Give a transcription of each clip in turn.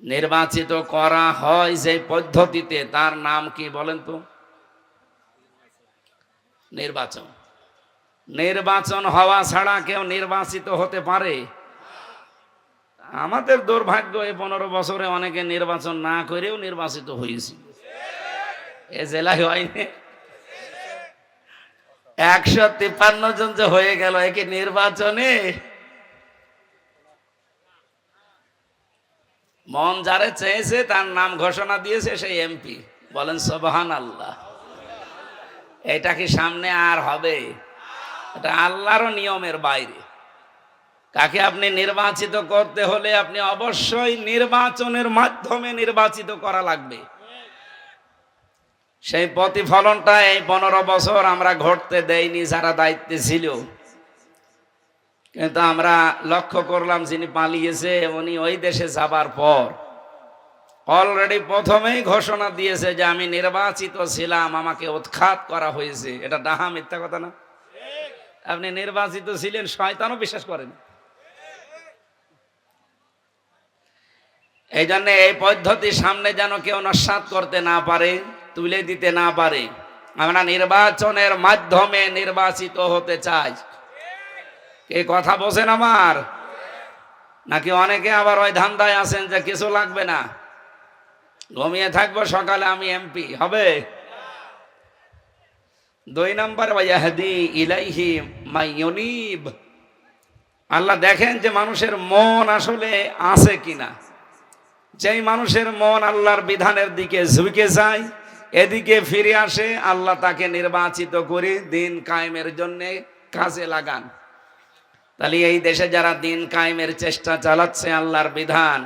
নির্বাচিত করা হয় যে পদ্ধতিতে, তার নাম কি বলেন তো? নির্বাচন। নির্বাচন হওয়া ছাড়া কেউ নির্বাচিত হতে পারে? আমাদের দুর্ভাগ্য, এই 15 বছরে অনেকে নির্বাচন না করেও নির্বাচিত হয়েছে। এ জেলায় হয়নি। 153 জন যে হয়ে গেল, একে নির্বাচনে মন যারে চেয়েছে তার নাম ঘোষণা দিয়েছে সেই এমপি। বলেন সুবহানাল্লাহ। এটা কি সামনে আর হবে? এটা আল্লাহর নিয়মের বাইরে। কাকে আপনি নির্বাচিত করতে হলে আপনি অবশ্যই নির্বাচনের মাধ্যমে নির্বাচিত করা লাগবে। সেই প্রতিফলনটা এই 15 বছর আমরা ঘটতে দেইনি যারা দায়িত্বে ছিল। কিন্তু আমরা লক্ষ্য করলাম যিনি পালিয়েছে উনি ওই দেশে যাবার পর অলরেডি প্রথমেই ঘোষণা দিয়েছে যে আমি নির্বাচিত ছিলাম, আমাকে উৎখাত করা হয়েছে। এটা ডাহা মিথ্যা কথা না? আপনি নির্বাচিত ছিলেন, শয়তানও বিশ্বাস করেন। এই জন্য এই পদ্ধতি সামনে যেন কেউ নস্যাৎ করতে না পারে, তুলে দিতে না পারে। আমরা নির্বাচনের মাধ্যমে নির্বাচিত হতে চাই। কে কথা বোঝেন আমার? নাকি অনেকে আবার ওই ধান্দায় আছেন যে কিছু লাগবে না, ঘুমিয়ে থাকবো, সকালে আমি এমপি হবে। 2 নম্বর, ওয়াহদি ইলাইহি মাইয়ুনিব। আল্লাহ দেখেন যে মানুষের মন আসলে আছে কিনা। যেই মানুষের মন আল্লাহর বিধানের দিকে ঝুঁকে যায়, এদিকে ফিরে আসে, আল্লাহ তাকে নির্বাচিত করে দিন কায়েমের জন্য কাজে লাগান। তাহলে এই দেশে যারা দিন কায়েমের চেষ্টা চালাচ্ছে, আল্লাহর বিধান,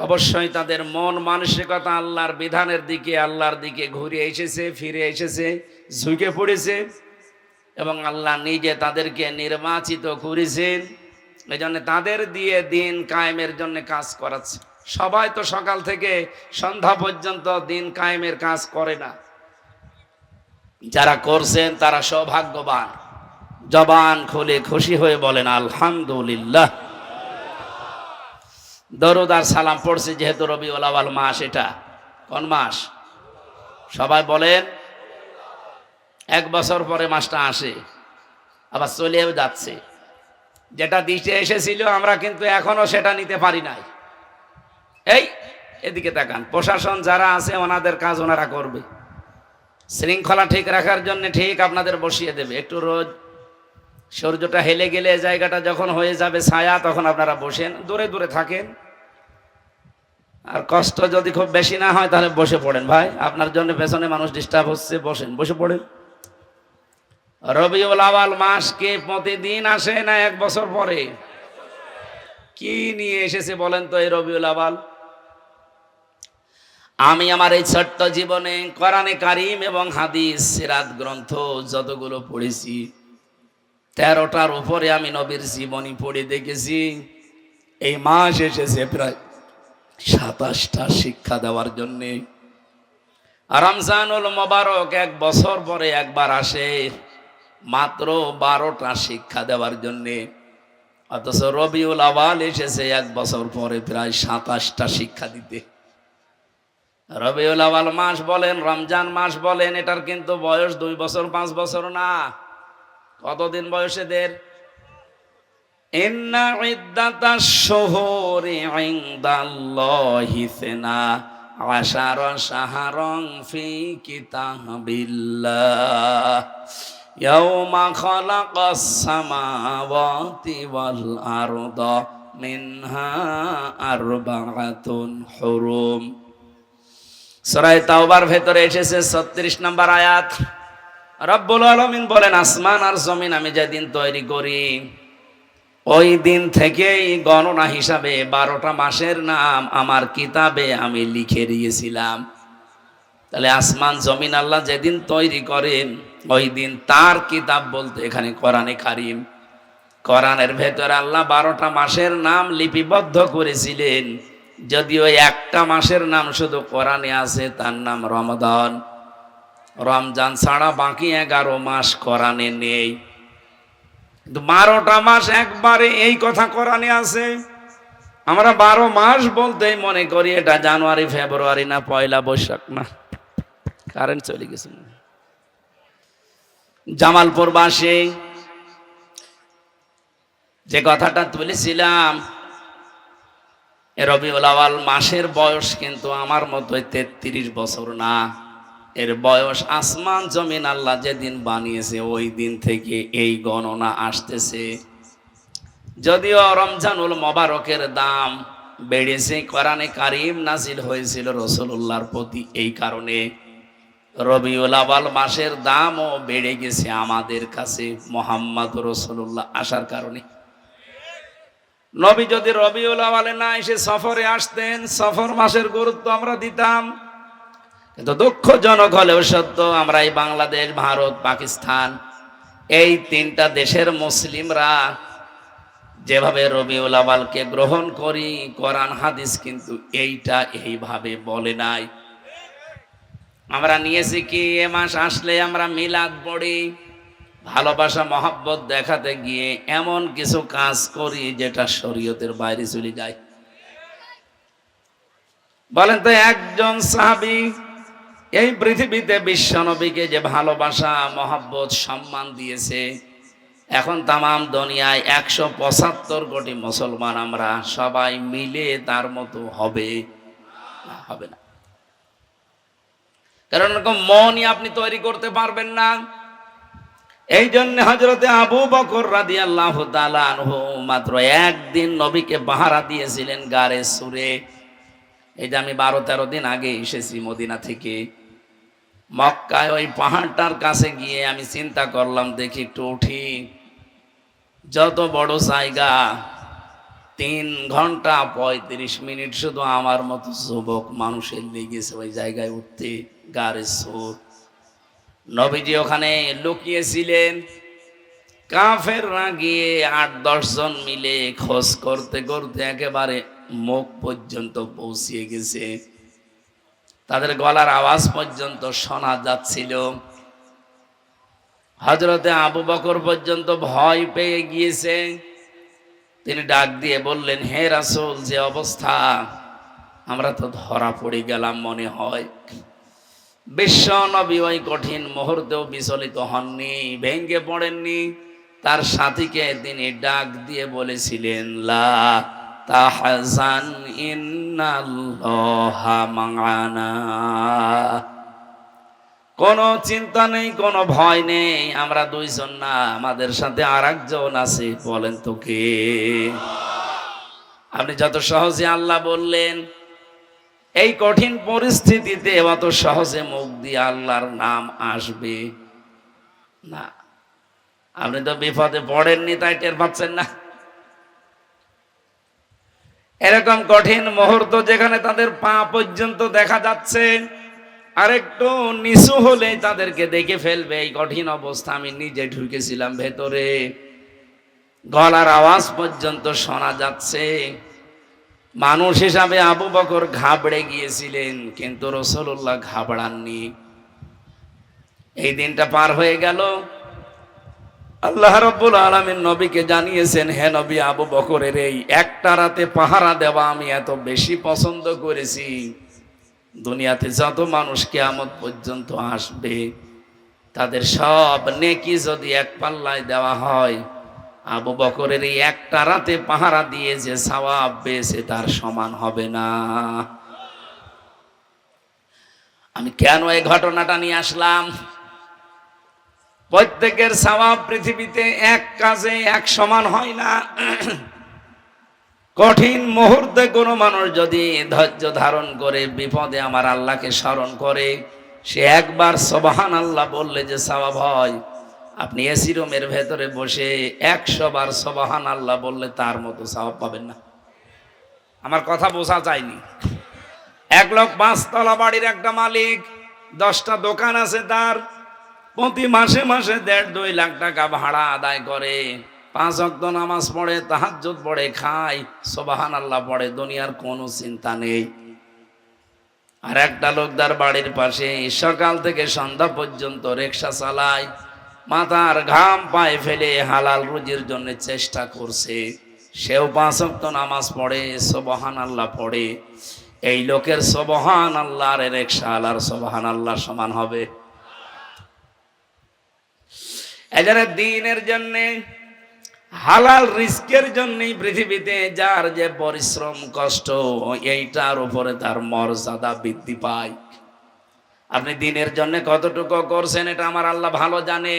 অবশ্যই তাদের মন মানসিকতা আল্লাহর বিধানের দিকে, আল্লাহর দিকে ঘুরে এসেছে, ফিরে এসেছে, ঝুঁকে পড়েছে, এবং আল্লাহ নিজে তাদেরকে নির্বাচিত করেছেন। এই জন্য তাদের দিয়ে দিন কায়েমের জন্য কাজ করাচ্ছে। সবাই তো সকাল থেকে সন্ধ্যা পর্যন্ত দিন কায়েমের কাজ করে না। যারা করছেন তারা সৌভাগ্যবান। জবান খুলে খুশি হয়ে বলেন আলহামদুলিল্লাহ। দরুদ আর সালাম পড়ছে যেহেতু রবিউল আউয়াল মাস। এটা কোন মাস? সবাই বলেন। 1 বছর পরে মাসটা আসে, আবার চলেও যাচ্ছে। যেটা দিতে এসেছিল আমরা কিন্তু এখনো সেটা নিতে পারি নাই। এই এদিকে তাকান, প্রশাসন যারা আছে ওনাদের কাজ ওনারা করবে। শৃঙ্খলা ঠিক রাখার জন্য ঠিক আপনাদের বসিয়ে দেবে। একটু রোজ সূর্যটা হেলে গেলে জায়গাটা যখন হয়ে যাবে ছায়া, তখন আপনারা বসেন, দূরে দূরে থাকেন। আর কষ্ট যদি খুব বেশি না হয় তাহলে বসে পড়েন। ভাই, আপনার জন্য পেছনে মানুষ ডিস্টার্ব হচ্ছে, বসেন, বসে পড়েন। রবিউল আউয়াল মাস কি প্রতিদিন আসে না 1 বছর পরে? কি নিয়ে এসেছে বলেন তো এই রবিউল আউয়াল? আমি আমার এই ছোট্ট জীবনে কোরআনে কারিম এবং হাদিস সিরাত গ্রন্থ যতগুলো পড়েছি, 13টার উপরে আমি নবীর জীবনী পড়ে দেখেছি। এই মাস এসেছে প্রায় 27টা শিক্ষা দেওয়ার জন্যে। রমজানুল মোবারক 1 বছর পরে একবার আসে, মাত্র 12টা শিক্ষা দেওয়ার জন্যে। অথচ রবিউল আউয়াল এসেছে 1 বছর পরে প্রায় 27টা শিক্ষা দিতে। রবিউল আউয়াল মাস বলেন, রমজান মাস বলেন, এটার কিন্তু বয়স 2 বছর 5 বছর না। কতদিন বয়স এদের? ইন্না ইদ্দাতাশ শুহুরি ইনদাল্লাহি 12 শাহরান ফি কিতাবিল্লাহ ইয়াওমা খালাকাস সামাওয়াতি ওয়াল আরদা মিনহা আরবাআতুন হুরুম। সূরা তাওবার ভেতরে এসেছে 36 নম্বর আয়াত। রব্বুল আলামিন বলেন, আসমান আর জমিন আমি যেদিন তৈরি করি ওই দিন থেকেই গণনা হিসাবে 12টা মাসের নাম আমার কিতাবে আমি লিখে দিয়েছিলাম। তাহলে আসমান জমিন আল্লাহ যেদিন তৈরি করেন ওই দিন তার কিতাব বলতে এখানে কোরআনে কারিম। কোরআনের ভেতরে আল্লাহ 12টা মাসের নাম লিপিবদ্ধ করেছিলেন। যদিও একটা মাসের নাম শুধু কোরআনে আছে, তার নাম রমাদান। রমজান ছাড়া বাকি 11 মাস কোরআনে নেই। 12টা মাস একবারে এই কথা কোরআনে আছে। আমরা 12 মাস বলতেই মনে করি এটা জানুয়ারি ফেব্রুয়ারি না পয়লা বৈশাখ না। কারেন্ট চলে গেছে। জামালপুর বাসে যে কথাটা তুলেছিলাম, রবিউল আউয়াল মাসের বয়স কিন্তু আমার মতোই 33 বছর না। এর বয়স আসমান জমিন আল্লাহ যেদিন বানিয়েছে ওই দিন থেকে এই গণনা আসতেছে। যদিও রমজানুল মোবারকের দাম বেড়েছে, কোরআনে কারীম নাজিল হয়েছিল রাসূলুল্লাহর প্রতি, এই কারণে রবিউল আউয়াল মাসের দামও বেড়ে গেছে আমাদের কাছে মুহাম্মদ রাসূলুল্লাহ আসার কারণে। নবী যদি রবিউল আউয়ালে না এসে সফরে আসতেন, সফর মাসের গুরুত্ব আমরা দিতাম। কিন্তু দুঃখজনক হলেও সত্য, আমরা এই বাংলাদেশ, ভারত, পাকিস্তান এই 3টা দেশের মুসলিমরা যেভাবে রবিউল আউয়ালকে গ্রহণ করি, কোরআন হাদিস কিন্তু এইটা এইভাবে বলে নাই। আমরা নিয়েছি কি, এ মাস আসলে আমরা মিলাদ পড়ি, ভালোবাসা মহব্বত দেখাতে গিয়ে এমন কিছু কাজ করি যেটা শরীয়তের বাইরে চলে যায়। বলেন তো, একজন সাহাবী এই পৃথিবীতে বিশ্বনবীকে যে ভালোবাসা মহব্বত সম্মান দিয়েছে, এখন তামাম দুনিয়ায় 175 কোটি মুসলমান আমরা সবাই মিলে তার মতো হবে না, হবে না। কারণ এরকম মনই আপনি তৈরি করতে পারবেন না। এই জন্য হযরতে আবু বকর রাদিয়াল্লাহু তাআলা আনহু মাত্র একদিন নবীকে পাহারা দিয়েছিলেন গারে সুরে। এই যে আমি 12-13 দিন আগে এসেছি মদিনা থেকে, মক্কায় ওই পাহাড়টার কাছে গিয়ে আমি চিন্তা করলাম, দেখি একটু উঠি। যত বড় জায়গা, 3 ঘন্টা 35 মিনিট শুধু আমার মতো যুবক মানুষের লেগেছে ওই জায়গায় উঠতে, গারে সুর। নবীজি ওখানে লুকিয়েছিলেন, কাফেররা গিয়ে 8-10 জন মিলে খোঁজ করতে করতে একেবারে মুখ পর্যন্ত পৌঁছিয়ে গেছে, তাদের গলার আওয়াজ পর্যন্ত শোনা যাচ্ছিল। হযরতে আবু বকর পর্যন্ত ভয় পেয়ে গিয়েছে। তিনি ডাক দিয়ে বললেন, হে রাসূল, যে অবস্থা, আমরা তো ধরা পড়ে গেলাম মনে হয়। বিশ্ব নবী ওই কঠিন মুহূর্তেও বিচলিত হননি, ভেঙ্গে পড়েননি। তার সাথীকে তিনি ডাক দিয়ে বলেছিলেন, লা তাহজান ইন্নাল্লাহা মা'ানা, কোনো চিন্তা নেই, কোনো ভয় নেই, আমরা 2 জন না, আমাদের সাথে আরেকজন আছে। বলেন তো কে? আপনি যত সহজে আল্লাহ বললেন, এই কঠিন পরিস্থিতিতে অত সহজে মুখ দিয়ে আল্লাহর নাম আসবে না। আপনি তো বিপদে পড়েননি, তাই টের পাচ্ছেন না। এরকম কঠিন মুহূর্ত যেখানে তাদের পা পর্যন্ত দেখা যাচ্ছে, আরেকটু নিচু হলে তাদেরকে দেখে ফেলবে, এই কঠিন অবস্থা আমি নিজে ঢুকেছিলাম ভেতরে, গলার আওয়াজ পর্যন্ত শোনা যাচ্ছে। মানুষ হিসাবে আবু বকর ঘাবড়ে গিয়েছিলেন, কিন্তু রাসূলুল্লাহ ঘাবড়াননি। এই দিনটা পার হয়ে গেল। আল্লাহ রাব্বুল আলামিন নবীকে জানিয়েছেন, হে নবী, আবু বকরের এই একটা রাতে পাহারা দেওয়া আমি এত বেশি পছন্দ করেছি, দুনিয়াতে যত মানুষ কিয়ামত পর্যন্ত আসবে তাদের সব নেকি যদি এক পাল্লায় দেওয়া হয়, আবু বকরের এই একটা রাতে পাহারা দিয়ে যে সওয়াব পেয়েছে তার সমান হবে না। আমি কেন এই ঘটনাটা নিয়ে আসলাম? প্রত্যেকের সওয়াব পৃথিবীতে এক কাজে এক সমান হয় না। কঠিন মুহূর্তে কোনো মানুষ যদি ধৈর্য ধারণ করে বিপদে আমার আল্লাহকে স্মরণ করে, সে একবার সুবহানাল্লাহ বললে যে সওয়াব হয়, আপনি এসি রুমের ভেতরে বসে 100 বার সুবহানাল্লাহ বললে তার মতো সওয়াব পাবেন না। আমার কথা বোঝা যায়নি? 1 লোক 5 তলা বাড়ির একটা মালিক, 10টা দোকান আছে তার, প্রতি মাসে মাসে 1.5-2 লাখ টাকা ভাড়া আদায় করে, 5 ওয়াক্ত নামাজ পড়ে, তাহাজ্জুদ পড়ে, খায়, সুবহানাল্লাহ পড়ে, দুনিয়ার কোনো চিন্তা নেই। আর একটা লোক তার বাড়ির পাশে সকাল থেকে সন্ধ্যা পর্যন্ত রিকশা চালায়, মাথার ঘাম পায়ে ফেলে হালাল রুজির জন্য চেষ্টা করছে, সেও 5 ওয়াক্ত নামাজ পড়ে, সুবহানাল্লাহ পড়ে, এই লোকের সুবহানাল্লাহ আর রিকশাওয়ালার সুবহানাল্লাহ সমান হবে? এজন্য দ্বীনের জন্য, হালাল রিজকের জন্য পৃথিবীতে যার যে পরিশ্রম কষ্ট, এইটার উপরে তার মর্যাদা বৃদ্ধি পায়। আপনি দ্বীনের জন্য কতটুকু করছেন এটা আমার আল্লাহ ভালো জানে।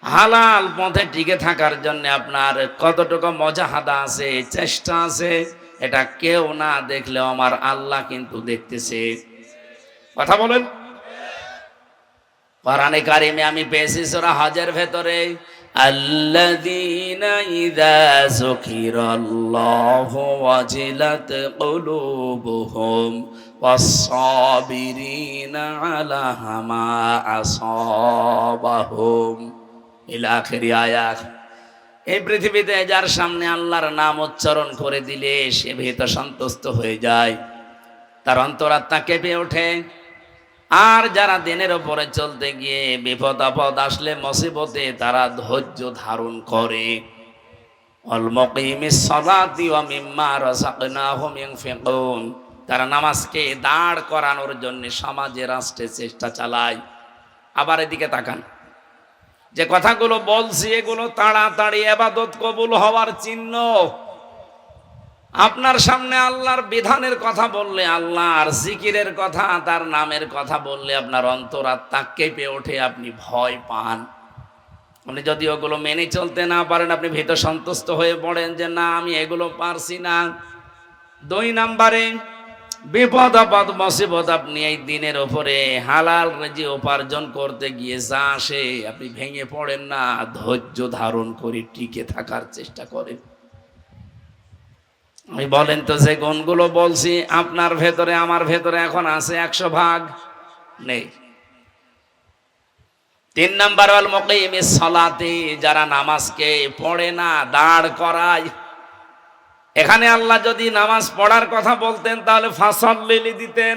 হালাল পথে টিকে থাকার জন্য আপনার কতটুকু মুজাহাদা আছে, চেষ্টা আছে, এটা কেউ না দেখলেও আমার আল্লাহ কিন্তু দেখতেছে। কথা বলেন। কোরআনে কারিমে আমি পেয়েছি সূরা হজের ভেতরে, আল্লাযীনা ইযা যুকিরাল্লাহু ওয়াজিলাত কুলুবুহুম ওয়াস-সাবিরিনা আলা মা আসাবাহুম ইলা আখির আয়াত। এই পৃথিবীতে যার সামনে আল্লাহর নাম উচ্চারণ করে দিলে সে ভীত সন্তুষ্ট হয়ে যায়, তার অন্তরাত্মা কেঁপে ওঠে। আর যারা দিনের উপরে চলতে গিয়ে বিপদ আপদ আসলে, মুসিবতে, তারা ধৈর্য ধারণ করে। আল মুকিমিস সালাতি ওয়া মিম্মা রাযাকনাহুম ইউনফিকুন, তারা নামাজকে দাঁড় করানোর জন্য সমাজে রাষ্ট্রে চেষ্টা চালায়। আবার এদিকে তাকান, যে কথাগুলো বলছি এগুলো তাড়াতাড়ি ইবাদত কবুল হওয়ার চিহ্ন। আপনার সামনে আল্লাহর বিধানের কথা বললে, আল্লাহর জিকিরের কথা, তার নামের কথা বললে আপনার অন্তরাত্মা কেঁপে ওঠে, আপনি ভয় পান। আপনি যদি ওগুলো মেনে চলতে না পারেন, আপনি ভীত সন্তুষ্ট হয়ে পড়েন যে না, আমি এগুলো পারছি না। 2 নম্বরে, বিপদ আপদ মুসিবত আপনি এই দিনের উপরে হালাল রিজিক উপার্জন করতে গিয়ে যা আসে, আপনি ভেঙে পড়েন না, ধৈর্য ধারণ করে টিকে থাকার চেষ্টা করেন। আমি বলেন তো, যে গুণগুলো বলছি আপনার ভেতরে আমার ভেতরে এখন আছে 100 ভাগ? নেই। 3 নাম্বার, আল মুকিমিস সালাতি, যারা নামাজকে পড়ে না, দাঁড় করায়। এখানে আল্লাহ যদি নামাজ পড়ার কথা বলতেন তাহলে ফাসাল্লি দিতেন।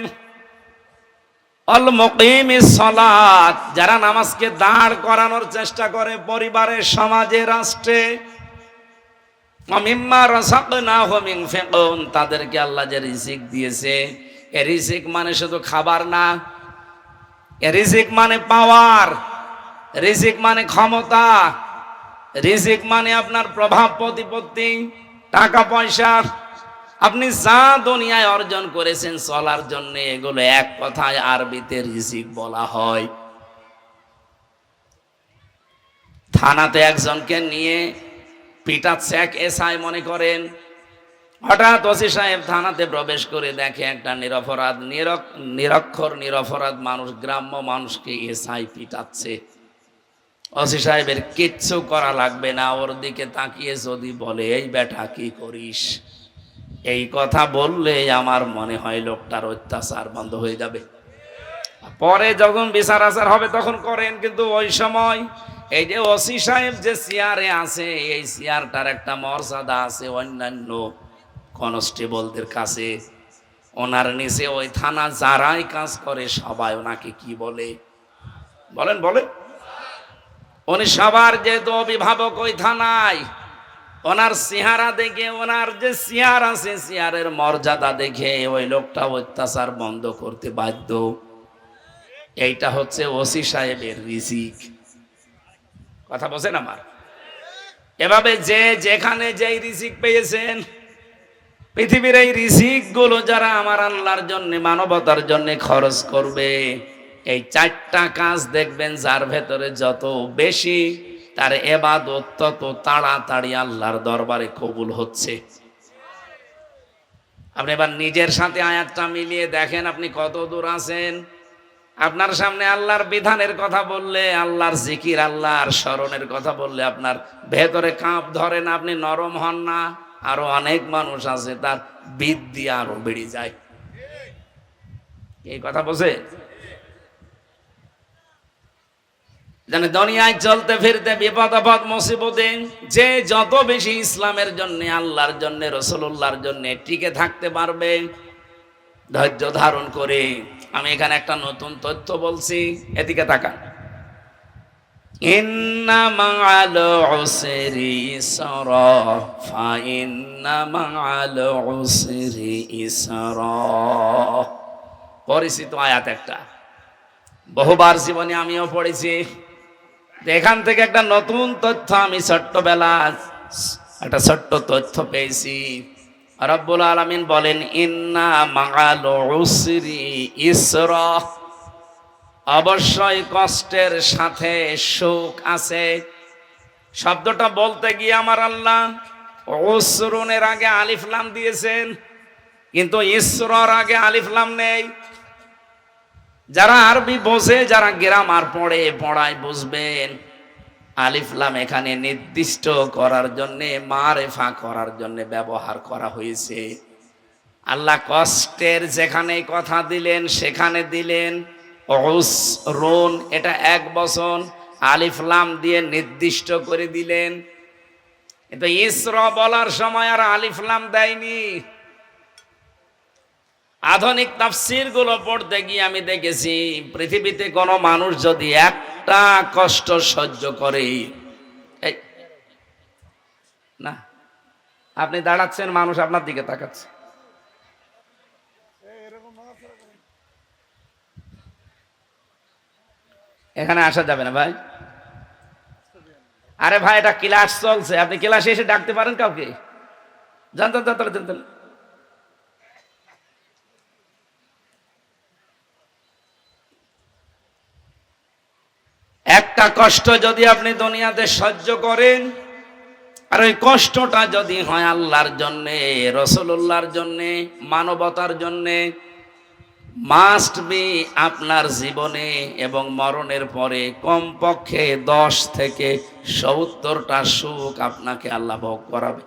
আল মুকিমিস সালাত, যারা নামাজকে দাঁড় করানোর চেষ্টা করে পরিবারে, সমাজে, রাষ্ট্রে। মিম্মা রাযাকনাহুম ইউনফিকুন, তাদেরকে আল্লাহ যে রিজিক দিয়েছে, এই রিজিক মানে শুধু খাবার না, এই রিজিক মানে পাওয়ার, রিজিক মানে ক্ষমতা, রিজিক মানে আপনার প্রভাব প্রতিপত্তি, টাকা পয়সা। আপনি যা দুনিয়ায় অর্জন করেছেন চলার জন্য, এগুলো এক কথায় আরবিতে রিজিক বলা হয়। থানাতে একজনকে নিয়ে পিটাচ্ছে এক এসআই মনে করেন। হঠাৎ ওসি সাহেব থানাতে প্রবেশ করে দেখে একটা নিরপরাধ, নিরক্ষর নিরপরাধ মানুষ, গ্রাম্য মানুষকে এসআই পিটাচ্ছে। ওসি সাহেবের কিচ্ছু করা লাগবে না, ওর দিকে তাকিয়ে যদি বলে, এই বেটা কি করিস, এই কথা বললে আমার মনে হয় লোকটার অত্যাচার বন্ধ হয়ে যাবে। পরে যখন বিচার আচার হবে তখন করেন, কিন্তু ওই সময় এই যে ওসি সাহেব যে চেয়ারে আছে, এই চেয়ারটার একটা মর্যাদা আছে অন্যান্য কনস্টেবলদের কাছে। ওনার নিচে ওই থানা যারাই কাজ করে সবাই ওনাকে কি বলে, বলেন বলেন? উনি সবার যেহেতু অভিভাবক ওই থানায়, ওনার চেহারা দেখে, ওনার যে চেয়ার আছে চেয়ারের মর্যাদা দেখে ওই লোকটা অত্যাচার বন্ধ করতে বাধ্য। এইটা হচ্ছে ওসি সাহেবের রিজিক। কথা বলছেন আমার? এভাবে যে যেখানে যেই রিজিক পেয়েছেন, পৃথিবীর এই রিজিক গুলো যারা আমার আল্লাহর জন্য, মানবতার জন্য খরচ করবে, এই 4টা কাজ দেখবেন যার ভেতরে যত বেশি, তার ইবাদত তত তাড়াতাড়ি আল্লাহর দরবারে কবুল হচ্ছে। আপনি এবার নিজের সাথে আয়াতটা মিলিয়ে দেখেন আপনি কত দূর আছেন। আপনার সামনে আল্লাহর বিধানের কথা বললে, আল্লাহর জিকির, আল্লাহর স্মরণের কথা বললে আপনার ভেতরে কাঁপ ধরে না, আপনি নরম হন না। আরো অনেক মানুষ আছে তার বৃদ্ধি আরো বেড়ে যায়। এই কথা বোঝে? জানে দুনিয়ায় চলতে ফিরতে বিপদ আপদ মুসিবতে যে যত বেশি ইসলামের জন্য, আল্লাহর জন্য, রাসূলুল্লাহর জন্য টিকে থাকতে পারবে ধৈর্য ধারণ করে। আমি এখানে একটা নতুন তথ্য বলছি, এদিকে তাকান। ইন্না মা'আল উসরি ইসরা ফাইন্না মা'আল উসরি ইসরা। পরিচিত আয়াত একটা, বহুবার জীবনে আমিও পড়েছি। এখান থেকে একটা নতুন তথ্য আমি ছোট্টবেলা একটা ছোট্ট তথ্য পেয়েছি। রব্বুল আলামিন বলেন ইন্না মা'আল উসরি ইসরা, অবশ্যই কষ্টের সাথে সুখ আছে। শব্দটা বলতে গিয়ে আমার আল্লাহ উসরুনের আগে আলিফ লাম দিয়েছেন, কিন্তু ইসরার আগে আলিফ লাম নেই। যারা আরবি বোঝে, যারা গ্রামার পড়ায় বুঝবেন, আলিফ লাম এখানে নির্দিষ্ট করার জন্য, মারেফা করার জন্য ব্যবহার করা হয়েছে। আল্লাহ কষ্টের যেখানে কথা দিলেন সেখানে দিলেন উসরুন, এটা এক বচন, আলিফ লাম দিয়ে নির্দিষ্ট করে দিলেন। কিন্তু ইসরা বলার সময় আর আলিফ লাম দেয়নি। আধুনিক তাফসীর গুলো পড়তে গিয়ে আমি দেখেছি, পৃথিবীতে কোনো মানুষ যদি একটা কষ্ট সহ্য করে, না আপনি দাঁড়াচ্ছেন, মানুষ আপনার দিকে তাকাচ্ছে, এখানে আসা যাবে না ভাই। আরে ভাই, এটা ক্লাস চলছে, আপনি ক্লাসে এসে ডাকতে পারেন কাউকে? জানতেন একটা কষ্ট যদি আপনি দুনিয়াতে সহ্য করেন, আর ওই কষ্টটা যদি হয় আল্লাহর জন্যে, রাসূলুল্লাহর জন্যে, মানবতার জন্যে, মাস্ট বি আপনার জীবনে এবং মরণের পরে কমপক্ষে 10 থেকে 70টা সুখ আপনাকে আল্লাহ ভোগ করাবে।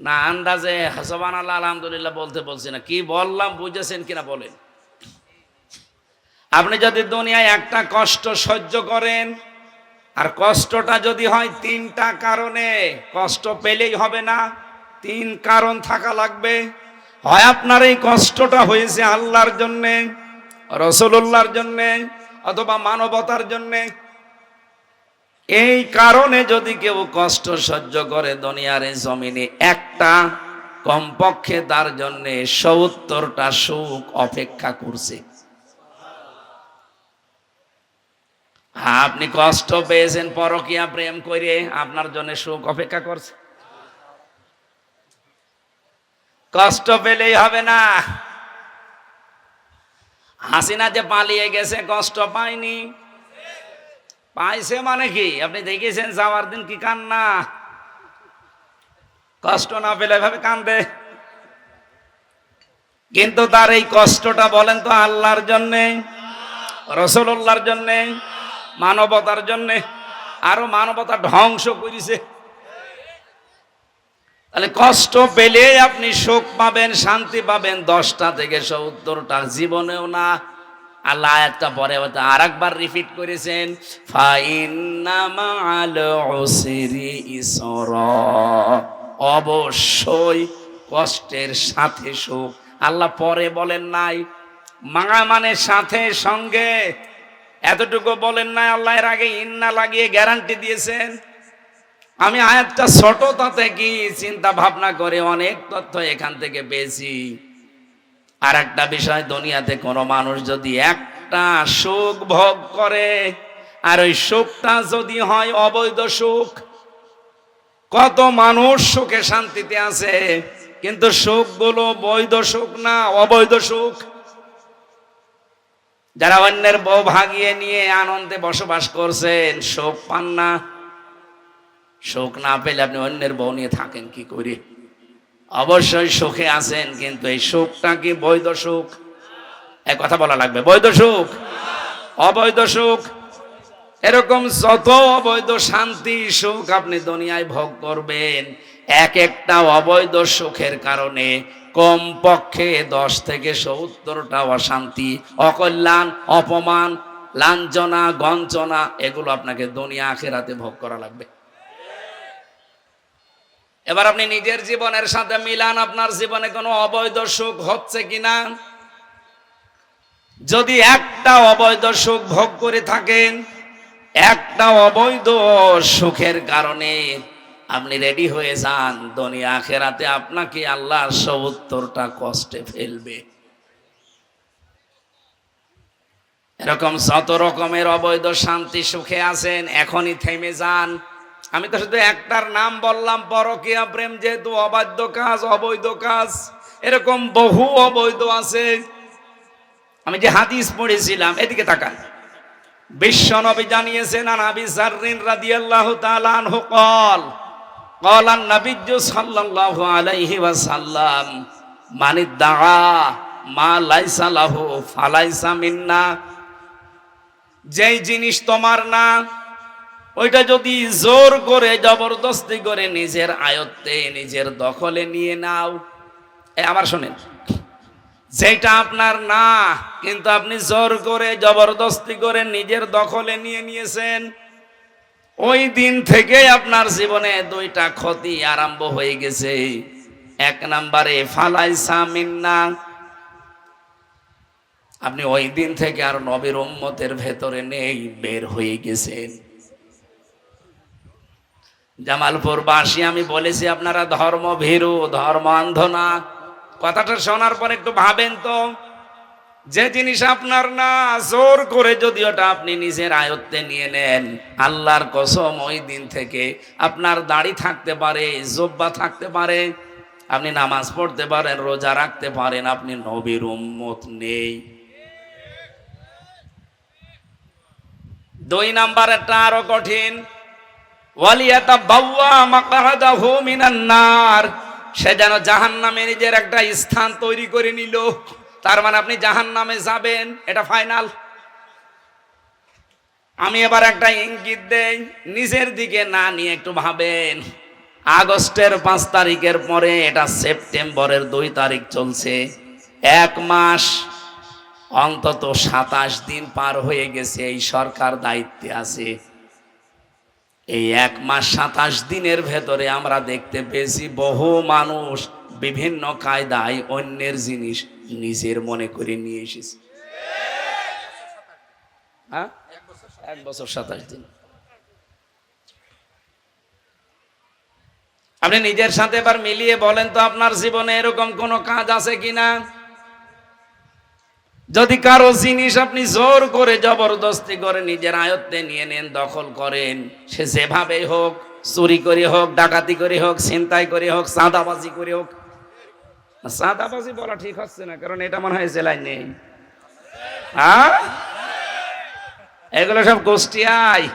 না আন্দাজে সুবহানাল্লাহ আলহামদুলিল্লাহ বলতে বলছি না, কি বললাম বুঝেছেন কিনা বলেন। আপনি যদি দুনিয়ায় একটা কষ্ট সহ্য করেন, আর কষ্টটা যদি হয় 3টা কারণে, কষ্ট পেলেই হবে না, 3 কারণ থাকা লাগবে। হয় আপনার এই কষ্টটা হয়েছে আল্লাহর জন্যে, রাসূলুল্লাহর জন্যে, অথবা মানবতার জন্যে। এই কারণে যদি কেউ কষ্ট সহ্য করে দুনিয়ার এই জমিনে একটা, কমপক্ষে তার জন্যে 70টা সুখ অপেক্ষা করছে। আপনি কষ্ট পেয়েছেন পরকীয়া প্রেম করে, আপনার জন্য সুখ অপেক্ষা করছে? কষ্ট পেলেই হবে না। হাসিনা যে পালিয়ে গেছে কষ্ট পায়নি? পাইছে। মানে কি, আপনি দেখেছেন যাওয়ার দিন কি কান্না, কষ্ট না পেলে এভাবে কান্দে। কিন্তু তার এই কষ্টটা বলেন তো আল্লাহর জন্যে, রাসূলুল্লাহর জন্যে, মানবতার জন্যে, আরো মানবতা ধ্বংস করেছে। তাহলে কষ্ট পেলে আপনি সুখ পাবেন, শান্তি পাবেন 10টা থেকে 70টা, জীবনেও না। আল্লাহ আয়াতটা পরে আরেকবার রিপিট করেছেন, ফাইন্না মা'আল উসরি ইসরা, অবশ্যই কষ্টের সাথে সুখ। আল্লাহ পরে বলেন নাই, মা মানে সাথে, সঙ্গে, এতটুকু বলেন নাই। আল্লাহ এর আগে ইন্না লাগিয়ে গ্যারান্টি দিয়েছেন। আমি আয়াতটা ছোট, তাতে কি চিন্তা ভাবনা করে অনেক তথ্য এখান থেকে পেয়েছি। আর একটা বিষয়, দুনিয়াতে কোনো মানুষ যদি একটা সুখ ভোগ করে, আর ওই সুখটা যদি হয় অবৈধ সুখ, কত মানুষ সুখে শান্তিতে আছে, কিন্তু সুখগুলো বৈধ সুখ না, অবৈধ সুখ। যারা অন্যের বউ ভাগিয়ে নিয়ে আনন্দে বসবাস করছেন, সুখ পান না। সুখ না পেলে আপনি অন্যের বউ নিয়ে থাকেন কি করে? অবশ্যই সুখে আছেন, কিন্তু এই সুখটা কি বৈধ সুখ? এক কথা বলা লাগবে, বৈধ সুখ, অবৈধ সুখ। এরকম যত অবৈধ শান্তি সুখ আপনি দুনিয়ায় ভোগ করবেন, এক একটা অবৈধ সুখের কারণে কমপক্ষে 10 থেকে 70টা অশান্তি, অকল্যাণ, অপমান, লাঞ্ছনা, গঞ্জনা, এগুলো আপনাকে দুনিয়া আখিরাতে ভোগ করা লাগবে। এবার আপনি নিজের জীবনের সাথে মিলান, আপনার জীবনে কোনো অবৈধ সুখ হচ্ছে কিনা। যদি একটা অবৈধ সুখ ভোগ করে থাকেন, একটা অবৈধ সুখের কারণে আপনি রেডি হয়ে যান, দুনিয়া আখেরাতে আপনাকে আল্লাহর ৭০টা কষ্টে ফেলবে। এরকম যত রকমের অবৈধ শান্তি সুখে আছেন, এখনই থেমে যান। আমি তো শুধু একটার নাম বললাম, পরকীয়া প্রেম, যেহেতু অবাধ্য কাজ, অবৈধ কাজ, এরকম বহু অবৈধ আছে। আমি যে হাদিস পড়েছিলাম, এদিকে তাকান। বিশ্ব নবী জানিয়েছেন, আন আবি যাররিন রাদিয়াল্লাহু তাআলা আনহু قال قال النبي صلى الله عليه وسلم من ادعى ما ليس له فليس منا। যেই জিনিস তোমার না, ওইটা যদি জোর করে জবরদস্তি করে নিজের আয়ত্তে, নিজের দখলে নিয়ে নাও। আবার শোনেন, যেটা আপনার না কিন্তু আপনি জোর করে জবরদস্তি করে নিজের দখলে নিয়ে নিয়েছেন, ওই দিন থেকে আপনার জীবনে দুইটা ক্ষতি আরম্ভ হয়ে গেছে। এক নম্বরে ফালাইসা মিন্না, আপনি ওই দিন থেকে আর নবীর উম্মতের ভেতরে নেই, বের হয়ে গেছেন। জামালপুরবাসী, আমি বলেছি আপনারা ধর্ম ভীরু, ধর্ম অন্ধ না। কথাটা শোনার পর একটু ভাবেন তো, যে জিনিস আপনার না, জোর করে যদি ওটা আপনি নিজের আয়ত্তে নিয়ে নেন, আল্লাহর কসম ওই দিন থেকে আপনার দাড়ি থাকতে পারে, জুব্বা থাকতে পারে, আপনি নামাজ পড়তে পারেন, রোজা রাখতে পারেন, আপনি নবীর উম্মত নেই। দুই নাম্বার একটা আরো কঠিন, ওয়ালিয়াতাবাওয়া মাকআদাহু মিনান নার, সে যেন জাহান্নামে নিজের একটা স্থান তৈরি করে নিল। তার মানে আপনি জাহান্নামে যাবেন, এটা ফাইনাল। আমি এবার একটা ইঙ্গিত দেই, নিজের দিকে না নিয়ে একটু ভাবেন। আগস্টের 5 তারিখের পরে এটা সেপ্টেম্বরের 2 তারিখ চলছে, 1 মাস অন্তত 27 দিন পার হয়ে গেছে এই সরকার দায়িত্বে আছে। এই 1 মাস 27 দিনের ভেতরে আমরা দেখতে পেয়েছি বহু মানুষ বিভিন্ন কায়দায় অন্যের জিনিস নিজের মনে করে নিয়ে এসেছে। হ্যাঁ, 1 বছর 27 দিন। আপনি নিজের সাথে এবার মিলিয়ে বলেন তো, আপনার জীবনে এরকম কোন কাজ আছে কিনা? যদি কারো জিনিস আপনি জোর করে জবরদস্তি করে নিজের আয়ত্তে নিয়ে নেন, দখল করেন, সে যেভাবে হোক, চুরি করে হোক, ডাকাতি করে হোক, ছিনতাই করে হোক, চাঁদাবাজি করে হোক। চাঁদাবাজি বলা ঠিক হচ্ছে না, কারণ এটা মনে হয় জেলায় নেই। হ্যাঁ, এগুলো সব গোষ্ঠীয়ায়।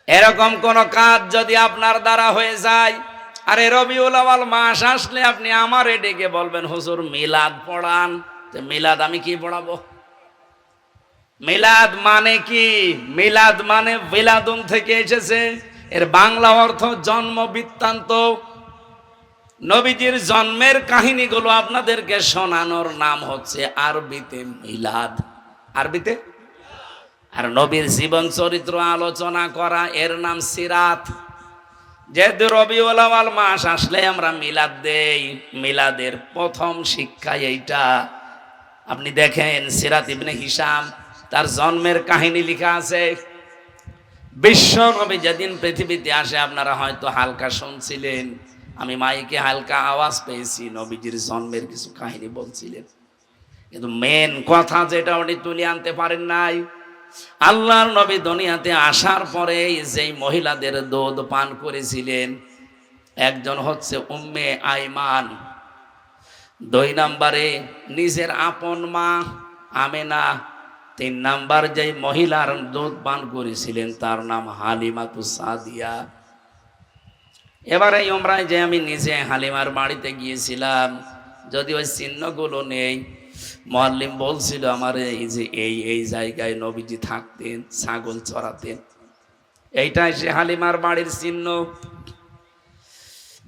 এরকম কোন কাজ যদি আপনার দ্বারা হয়ে যায়, আরে রবিউল আউয়াল মাস আসলে আপনি আমারে ডেকে বলবেন, হুজুর মিলাদ পড়ান। মিলাদ আমি কি পড়াবো? মিলাদ মানে কি? মিলাদ মানে বিলাদুন থেকে এসেছে, এর বাংলা অর্থ জন্ম বৃত্তান্ত। নবীজির জন্মের কাহিনীগুলো আপনাদেরকে শোনানোর নাম হচ্ছে আরবিতে মিলাদ, আরবিতে। আর নবীর জীবন চরিত্র আলোচনা করা, এর নাম সিরাত। যেহেতু রবিউল আউয়াল মাস আসলে আমরা মিলাদ দেই, মিলাদের প্রথম শিক্ষা এইটা। আপনি দেখেন সিরাত ইবনে হিশাম, তার জন্মের কাহিনী লেখা আছে। বিশ্ব নবী যেদিন পৃথিবীতে আসে, আপনারা হয়তো হালকা শুনছিলেন, আমি মাইকে হালকা আওয়াজ পেয়েছি, নবীজির জন্মের কিছু কাহিনী বলছিলেন, কিন্তু মেন কথা যেটা উনি তুলে আনতে পারেন নাই, আল্লাহর নবী দুনিয়াতে আসার পরে যেই মহিলাদের দুধ পান করেছিলেন, একজন হচ্ছে উম্মে আইমান, 2 নম্বরে নিজের আপন মা আমেনা, 3 নাম্বার যেই মহিলার দুধ পান করেছিলেন তার নাম হালিমাতুস সাদিয়া। এবার এই উমরায় যে আমি নিজে হালিমার বাড়িতে গিয়েছিলাম, যদি ওই চিহ্নগুলো নেই, মুআল্লিম বলছিল আমার, এই যে এই জায়গায় নবীজি থাকতেন, ছাগল চড়াতেন, এইটাই সে হালিমার বাড়ির চিহ্ন।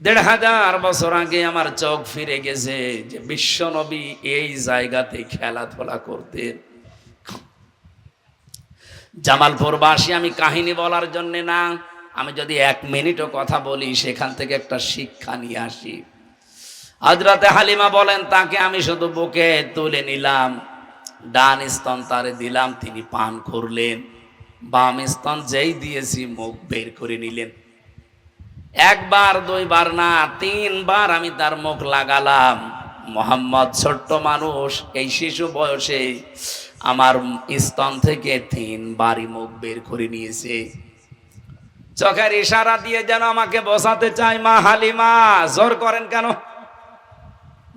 1500 বছর আগে আমার চোখ ফিরে গেছে যে বিশ্ব নবী এই জায়গাতে খেলাধুলা করতেন। জামালপুরবাসী, আমি কাহিনী বলার জন্য না, আমি যদি 1 মিনিটও কথা বলি সেখান থেকে একটা শিক্ষা নিয়ে আসি। হযরতে হালিমা বলেন, তাকে আমি শুধু বুকে তুলে নিলাম, ডান স্তন তারে দিলাম, তিনি পান করলেন। বাম স্তন যেই দিয়েছি মুখ বের করে নিলেন। একবার দুইবার না, তিনবার আমি তার মুখ লাগালাম। মোহাম্মদ ছোট্ট মানুষ, এই শিশু বয়সে আমার স্তন থেকে তিনবারই মুখ বের করে নিয়েছে। চোখের ইশারা দিয়ে যেন আমাকে বোঝাতে চাই, মা হালিমা জোর করেন কেন?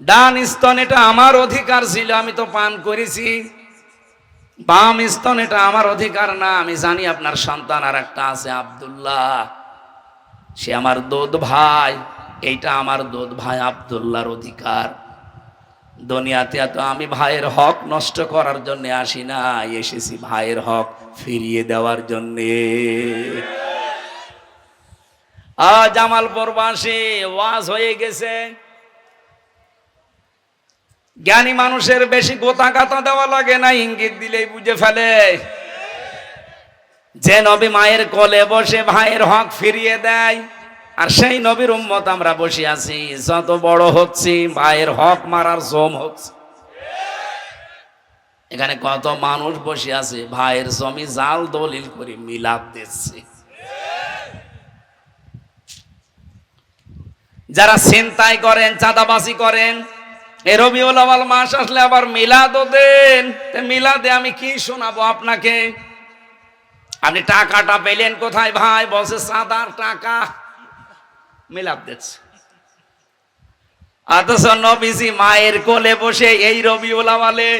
ডান স্তন এটা আমার অধিকার ছিল, আমি তো পান করেছি। বাম স্তন এটা আমার অধিকার না। আমি জানি আপনার সন্তান আর একটা আছে আব্দুল্লাহ, সে আমার দুধ ভাই, এইটা আমার দুধ ভাই আব্দুল্লাহর অধিকার। দুনিয়াতে তো আমি ভাইয়ের হক নষ্ট করার জন্য আসি না, এসেছি ভাইয়ের হক ফিরিয়ে দেওয়ার জন্যে। জামালপুর বাসী ওয়াজ হয়ে গেছে। জ্ঞানী মানুষের বেশি গোতা গাতা দেওয়া লাগে না, ইঙ্গিত দিলেই বুঝে ফেলে। যে নবী মায়ের কোলে বসে ভাইয়ের হক ফিরিয়ে দেয়, আর সেই নবীর উম্মত আমরা বসে আছি, যত বড় হচ্ছি ভাইয়ের হক মারার জম হচ্ছে। এখানে কত মানুষ বসে আছে ভাইয়ের জমি জাল দলিল করে মিলাদ দিচ্ছে। যারা ছিনতাই করেন, চাঁদাবাজি করেন, এই রবিউল আউয়াল মাস আসলে আবার মিলাদও দেন। মিলাদে আমি কি শোনাবো আপনাকে? আপনি টাকাটা পেলেন কোথায় ভাই? বলছে চাঁদার টাকা, মিলাদ দিচ্ছে। অথচ নবীজি মায়ের কোলে বসে এই রবিউল আউয়ালে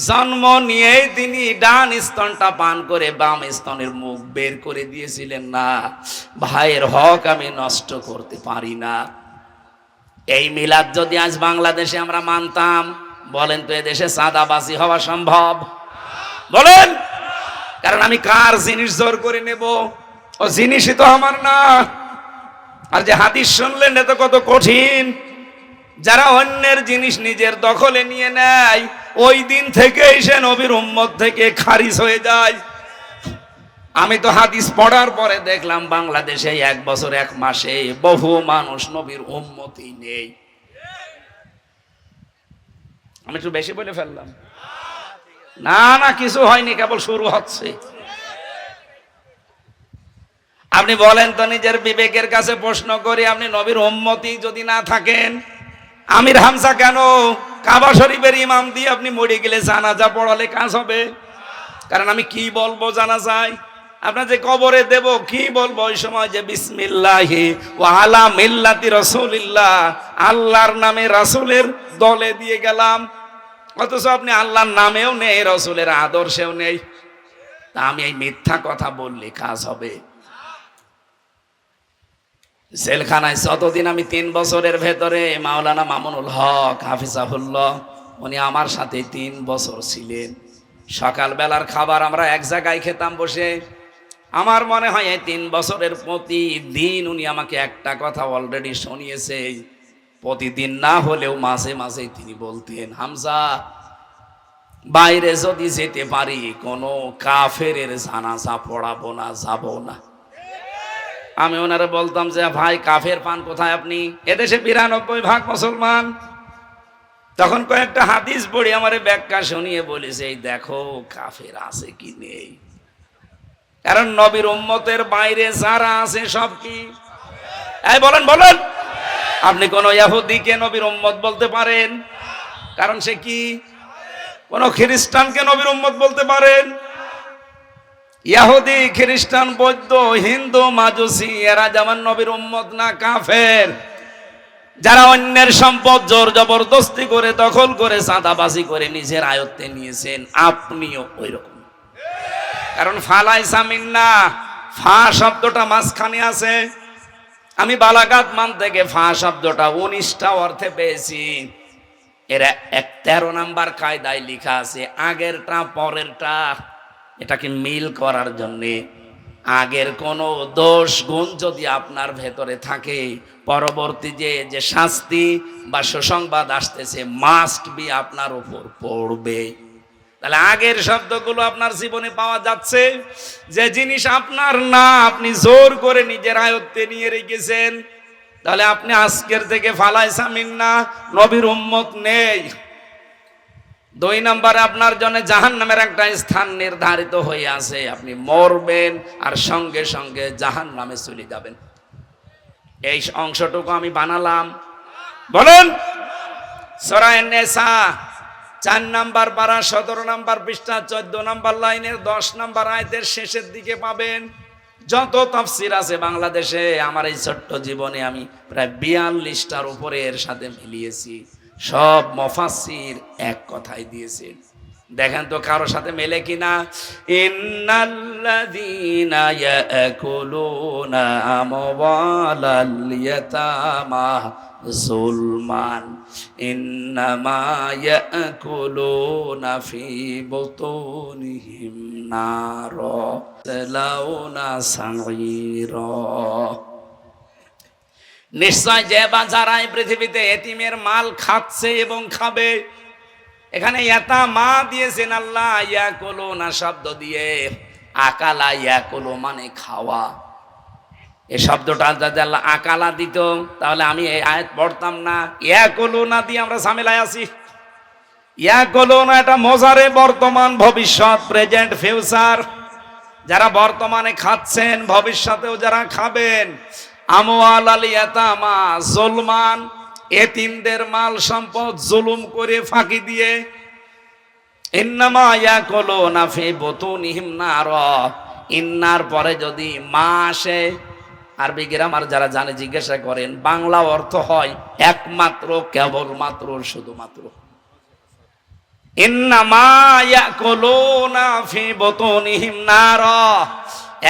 জন্ম নিয়েই তিনি ডান স্তনটা পান করে বাম স্তনের মুখ বের করে দিয়েছিলেন। না, ভাইয়ের হক আমি নষ্ট করতে পারি না। এই মিলাদ যদি আজ বাংলাদেশে আমরা মানতাম, বলেন তো এদেশে চাঁদাবাজি হওয়া সম্ভব? বলেন। কারণ আমি কার জিনিস জোর করে নেব? ও জিনিসই তো আমার না। আর যে হাদিস শুনলেন এটা কত কঠিন। যারা অন্যের জিনিস নিজের দখলে নিয়ে নেয়, ওই দিন থেকেই সে নবীর উম্মত থেকে খারিজ হয়ে যায়। আমি তো হাদিস পড়ার পরে দেখলাম বাংলাদেশে 1 বছর 1 মাসে বহু মানুষ নবীর উম্মতই নেই। আমি একটু বেশি বলে ফেললাম? না না, কিছু হয়নি, কেবল শুরু হচ্ছে। আপনি বলেন তো, নিজের বিবেকের কাছে প্রশ্ন করি, আপনি নবীর উম্মতই যদি না থাকেন, আমির হামজা কেন কাবা শরীফের ইমাম দিয়ে আপনি মরে গেলে জানাজা পড়ালে কাজ হবে? কারণ আমি কি বলবো জানাজায়? আপনার যে কবরে দেব কি বলবো ওই সময়? যে বিসমিল্লাহি ওয়া আলা মিল্লাতি রাসূলিল্লাহ, আল্লাহর নামে রাসূলের দলে দিয়ে গেলাম। অথচ আপনি আল্লাহর নামেও নেই, রাসূলের আদর্শেও নেই। তা আমি এই মিথ্যা কথা বললে কাজ হবে? জেলখানায় যতদিন আমি 3 বছরের ভেতরে, মাওলানা মামুনুল হক হাফিজাহুল্লাহ উনি আমার সাথে 3 বছর ছিলেন। সকালবেলার খাবার আমরা এক জায়গায় খেতাম বসে। আমার মনে হয় এই 3 বছরের প্রতিদিন উনি আমাকে একটা কথা অলরেডি শুনিয়েছে। প্রতিদিন না হলেও মাঝে মাঝে তিনি বলতেন, হামজা বাইরে যদি যেতে পারি কোনো কাফেরের জানাজা পড়াবো না, যাবো না। আমি ওনারা বলতাম যে ভাই কাফের পান কোথায় আপনি? এদেশে 92% মুসলমান। তখন কয়েকটা হাদিস পড়ে আমারে ব্যাখ্যা শুনিয়ে বলেছে, এই দেখো কাফের আছে কি নেই। কারণ নবীর উম্মতের বাইরে যারা আছে সব কি? এই বলেন বলেন, আপনি কোন ইহুদিকে নবীর উম্মত বলতে পারেন? কারণ সে কি? কোন খ্রিস্টানকে নবীর উম্মত বলতে পারেন? ইহুদি, খ্রিস্টান, বৌদ্ধ, হিন্দু, মাজুসি এরা যেমন নবীর উম্মত না, কাফের। যারা অন্যের সম্পদ জোর জবরদস্তি করে দখল করে চাঁদাবাজি করে নিজের আয়ত্তে নিয়েছেন, আপনিও ওই রকম। কারণ ফালাইসা মিন্না, ফা শব্দটা মাঝখানে আছে। আমি বালাগাত মান থেকে ফা শব্দটা 19টা অর্থে পেয়েছি। এরা 13 নাম্বার কায়দায় লেখা আছে, আগেরটা পরেরটা। এটাকে মিল করার জন্যে আগের কোনো দোষ গুণ যদি আপনার ভেতরে থাকে, পরবর্তী যে শাস্তি বা সুসংবাদ আসতেছে মাস্ট বি আপনার উপর পড়বে। তাহলে আগের শব্দগুলো আপনার জীবনে পাওয়া যাচ্ছে। যে জিনিস আপনার না, আপনি জোর করে নিজের আয়ত্তে নিয়ে রেখেছেন, তাহলে আপনি আজকের থেকে ফালাইসা মিন্না, নবীর উম্মত নেই। 2 নম্বরে আপনার জন্য জাহান্নামের একটা স্থান নির্ধারিত হয়ে আছে, আপনি মরবেন আর সঙ্গে সঙ্গে জাহান্নামে চলে যাবেন। এই অংশটুকু আমি বানালাম। বলেন সূরা আন-নিসা 4 নম্বর পারা 17 নম্বর পৃষ্ঠা 14 নম্বর লাইনের 10 নম্বর আয়াতের শেষের দিকে পাবেন। যত তাফসীর আছে বাংলাদেশে, আমার এই ছোট্ট জীবনে আমি প্রায় 42টার উপরে এর সাথে মিলিয়েছি। সব মুফাসসির এক কথাই দিয়েছেন। দেখেন তো কারো সাথে মেলে কিনা। ইন্নাল্লাযীনা ইয়াকুলুনা আমওয়ালাল ইয়াতামা যুলমান ইন্নামা ইয়াকুলুনা ফি বুতুনিহিম নার সালাউনা সাঈরা। নিশ্চয় যে বা যারা এই পৃথিবীতে এতিমের মাল খাচ্ছে এবং খাবে, এখানে ইয়াতামা দিয়েছেন আল্লাহ, ইয়াকুলুনা শব্দ দিয়ে। আকালা ইয়াকুলু মানে খাওয়া। এই শব্দটা যদি আল্লাহ আকালা দিত তাহলে আমি এই আয়াত পড়তাম না। ইয়াকুলুনা দিয়ে আমরা ঝামেলায় আছি। ইয়াকুলুনা এটা মোজারে, বর্তমান, ভবিষ্যৎ, প্রেজেন্ট, ফিউচার। যারা বর্তমানে খাচ্ছেন, ভবিষ্যতেও যারা খাবেন। আমওয়ালাল ইয়াতামা যুলমান, এতিমদের মাল সম্পদ জুলুম করে ফাঁকি দিয়ে। ইন্নামা ইয়াকুলুনা ফি বুতুনিহিম নার, ইন্নার পরে যদি মা আসে, আরবি গ্রামার যারা জানে জিজ্ঞাসা করেন, বাংলা অর্থ হয় একমাত্র, কেবলমাত্র, শুধুমাত্র। ইন্নামা ইয়াকুলুনা ফি বুতুনিহিম নার,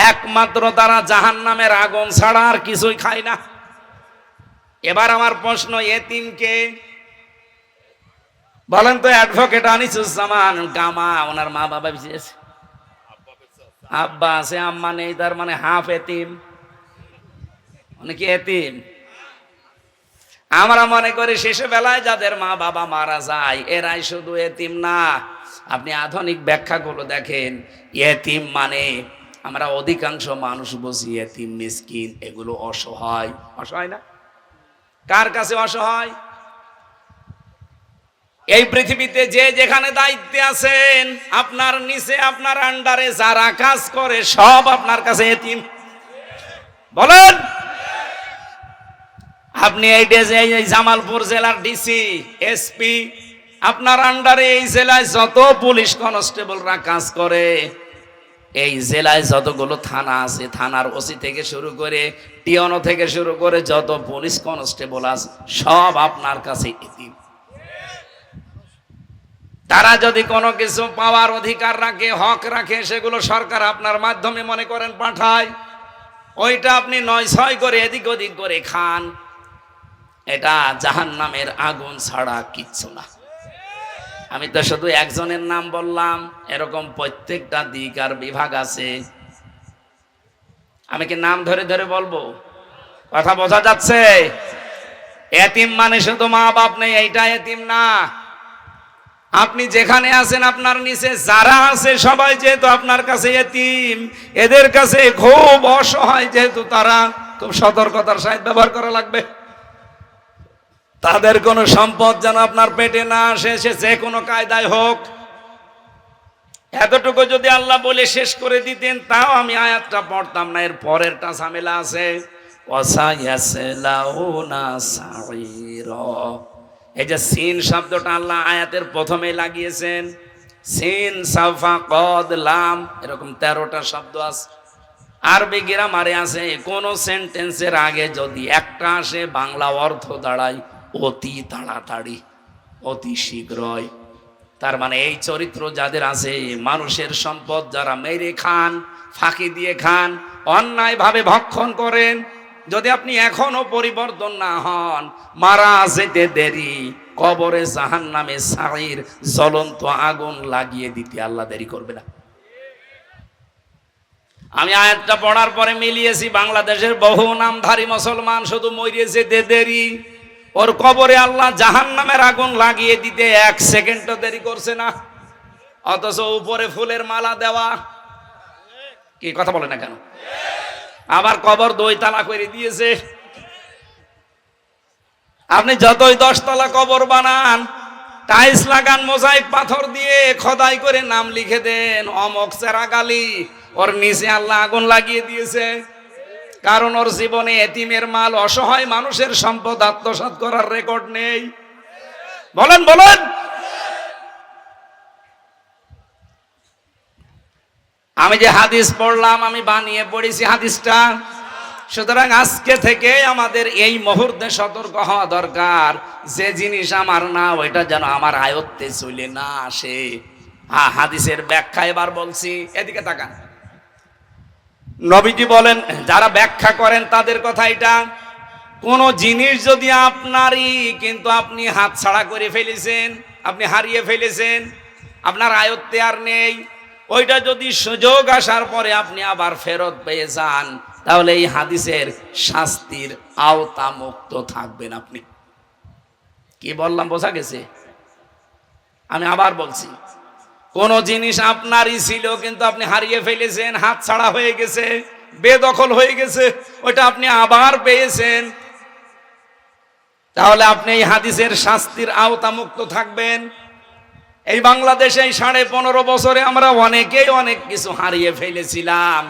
একমাত্র তারা জাহান্নামের আগুন ছাড়া আর কিছুই খায় না। এবার আমার প্রশ্ন, এতিমকে বলেন তো। অ্যাডভোকেট আনিসুজ্জামান গামা, ওনার মা বাবা বেঁচে আছে, আব্বা আছে, আম্মা নেই, তার মানে হাফ এতিম। অনেকে এতিম। আমরা মনে করি শেষে বেলায় যাদের মা বাবা মারা যায় এরাই শুধু এতিম না। আপনি আধুনিক ব্যাখ্যাগুলো দেখেন, এতিম মানে আমরা অধিকাংশ মানুষ বুঝি এতিম, মিসকিন, এগুলো অসহায়। অসহায় না? কার কাছে অসহায়? এই পৃথিবীতে যে যেখানে দায়িত্বে আছেন, আপনার নিচে, আপনার আন্ডারে যারা কাজ করে সব আপনার কাছে এতিম। বলেন। আপনি এই জামালপুর জেলার ডিসি, এসপি, আপনার আন্ডারে এই জেলায় যত পুলিশ কনস্টেবলরা কাজ করে, এই জেলায় যতগুলো থানা আছে, থানার ওসি থেকে শুরু করে, টিওনো থেকে শুরু করে যত পুলিশ কনস্টেবল আছে সব আপনার কাছে এতিম। তারা যদি কোনো কিছু পাওয়ার অধিকার রাখে, হক রাখে, সেগুলো সরকার আপনার মাধ্যমে মনে করেন পাঠায়, ওইটা আপনি 9-6 করে এদিক ওদিক করে খান। এটা জাহান্নামের আগুন ছাড়া কিচ্ছু না। আমি তো শুধু একজনের নাম বললাম, এরকম প্রত্যেকটা দিক আর বিভাগ আছে। আমি কি নাম ধরে ধরে বলবো? কথা বোঝা যাচ্ছে? এতিম মানে শুধু মা বাপ নেই, এইটা এতিম না। আপনি যেখানে আছেন, আপনার নিচে যারা আছে সবাই যেহেতু আপনার কাছে এতিম, এদের কাছে খুব অসহায়, যেহেতু তারা খুব সতর্কতার সাথে ব্যবহার করা লাগবে। তাদের কোনো সম্পদ যেন আপনার পেটে না আসে, সে যে কোনো কায়দায় হোক। এতটুকু যদি আল্লাহ বলে শেষ করে দিতেন তাও আমি আয়াতটা পড়তাম না। এর পরেরটা ঝামেলা আছে। এই যে সিন শব্দটা আল্লাহ আয়াতের প্রথমে লাগিয়েছেন, সিন, সাফা, কদ, লাম, এরকম 13টা শব্দ আছে। আরবি গ্রামারে আছে কোন সেন্টেন্সের আগে যদি একটা আসে, বাংলা অর্থ দাঁড়ায় অতি তাড়াতাড়ি, অতি শীঘ্রই। তার মানে এই চরিত্র যাদের আছে, মানুষের সম্পদ যারা মেরে খান, ফাঁকি দিয়ে খান, অন্যায়ভাবে ভক্ষণ করেন, যদি আপনি এখনো পরিবর্তন না হন, মারা যেতে দেরি, কবরে জাহান্নামে সাঈর জ্বলন্ত আগুন লাগিয়ে দিতে আল্লাহ দেরি করবে না। আমি আয়াতটা পড়ার পরে মিলিয়েছি, বাংলাদেশের বহু নামধারী মুসলমান শুধু মরে যেতে দেরি, ওর কবরে আল্লাহ জাহান্নামের আগুন লাগিয়ে দিতে 1 সেকেন্ডও দেরি করছে না। অথচ উপরে ফুলের মালা দেওয়া, কি কথা বলে না কেন? আবার কবর 2 তালা করে দিয়েছে। আপনি যতই 10 তলা কবর বানান, টাইলস লাগান, মোজাইক পাথর দিয়ে খোদাই করে নাম লিখে দেন অমক চেরাগালি, ওর নিচে আল্লাহ আগুন লাগিয়ে দিয়েছে। কারণ ওর জীবনে এতিমের মাল, অসহায় মানুষের সম্পদ আত্মসাৎ করার রেকর্ড নেই। বলেন বলেন। আমি যে হাদিস পড়লাম, আমি বানিয়ে পড়েছি হাদিসটা। সুতরাং আজকে থেকে আমাদের এই মুহূর্তে সতর্ক হওয়া দরকার, যে জিনিস আমার না ওইটা যেন আমার আয়ত্তে চলে না আসে। হ্যাঁ, হাদিসের ব্যাখ্যা এবার বলছি, এদিকে তাকান। নবীজি বলেন, যারা ব্যাখ্যা করেন তাদের কথা এটা, কোন জিনিস যদি আপনারই কিন্তু আপনি হাতছাড়া করে ফেলেছেন, আপনি হারিয়ে ফেলেছেন, আপনার আয়ত্তে আর নেই, ওইটা যদি সুযোগ আসার পরে আপনি আবার ফেরত পেয়ে যান, তাহলে এই হাদিসের শাস্তির আওতা মুক্ত থাকবেন আপনি। কি বললাম বোঝা গেছে? আমি আবার বলছি, কোন জিনিস আপনারই ছিল কিন্তু আপনি হারিয়ে ফেলেছেন, হাতছাড়া হয়ে গেছে, বেদখল হয়ে গেছে, ওইটা আপনি আবার পেয়েছেন, তাহলে আপনি এই হাদিসের শাস্তির আওতা মুক্ত থাকবেন। এই বাংলাদেশে 15.5 বছরে আমরা অনেকেই অনেক কিছু হারিয়ে ফেলেছিলাম,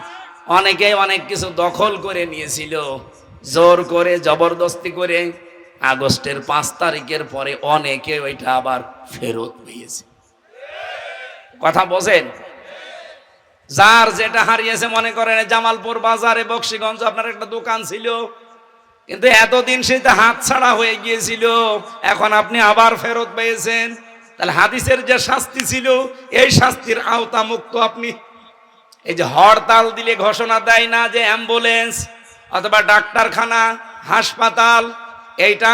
অনেকেই অনেক কিছু দখল করে নিয়েছিল, জোর করে জবরদস্তি করে। আগস্টের 5 তারিখের পরে অনেকে ওইটা আবার ফেরত পেয়েছে। কথা বোঝেন? যার যেটা হারিয়েছে, মনে করেন জামালপুর বাজারে বক্সিগঞ্জ আপনার একটা দোকান ছিল, কিন্তু এতদিন সেটা হাতছাড়া হয়ে গিয়েছিল, এখন আপনি আবার ফেরত পেয়েছেন, তাহলে হাদিসের যে শাস্তি ছিল এই শাস্তির আওতা মুক্ত আপনি। এই যে হরতাল দিলে ঘোষণা দেয় না যে অ্যাম্বুলেন্স অথবা ডাক্তারখানা, হাসপাতাল, এইটা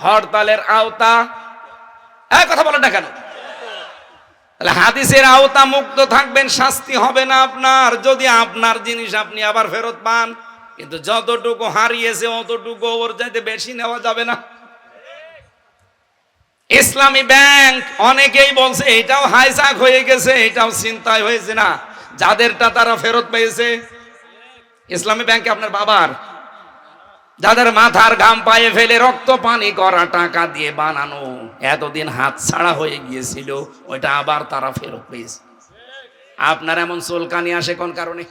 হরতালের আওতা। কথা বলেন না কেন? তাহলে হাদিসের আওতা মুক্ত থাকবেন, শাস্তি হবে না আপনার যদি আপনার জিনিস আপনি আবার ফেরত পান। কিন্তু যতটুকু হারিয়েছে অতটুকু ওর চাইতে বেশি নেওয়া যাবে না। ইসলামী ব্যাংক অনেকেই বলছে এটাও হাইজ্যাক হয়ে গেছে, এটাও ছিনতাই হয়েছে, না, যাদেরটা তারা ফেরত পেয়েছে। ইসলামী ব্যাংকে আপনার বাবার, যাদের মাথার ঘাম পায়ে ফেলে রক্ত পানি করা টাকা দিয়ে বানানো, এতদিন হাতছাড়া হয়ে গিয়েছিল, ওইটা আবার তারা ফেরত পেয়েছে। আপনার এমন চুলকানি আসে কোন কারণে?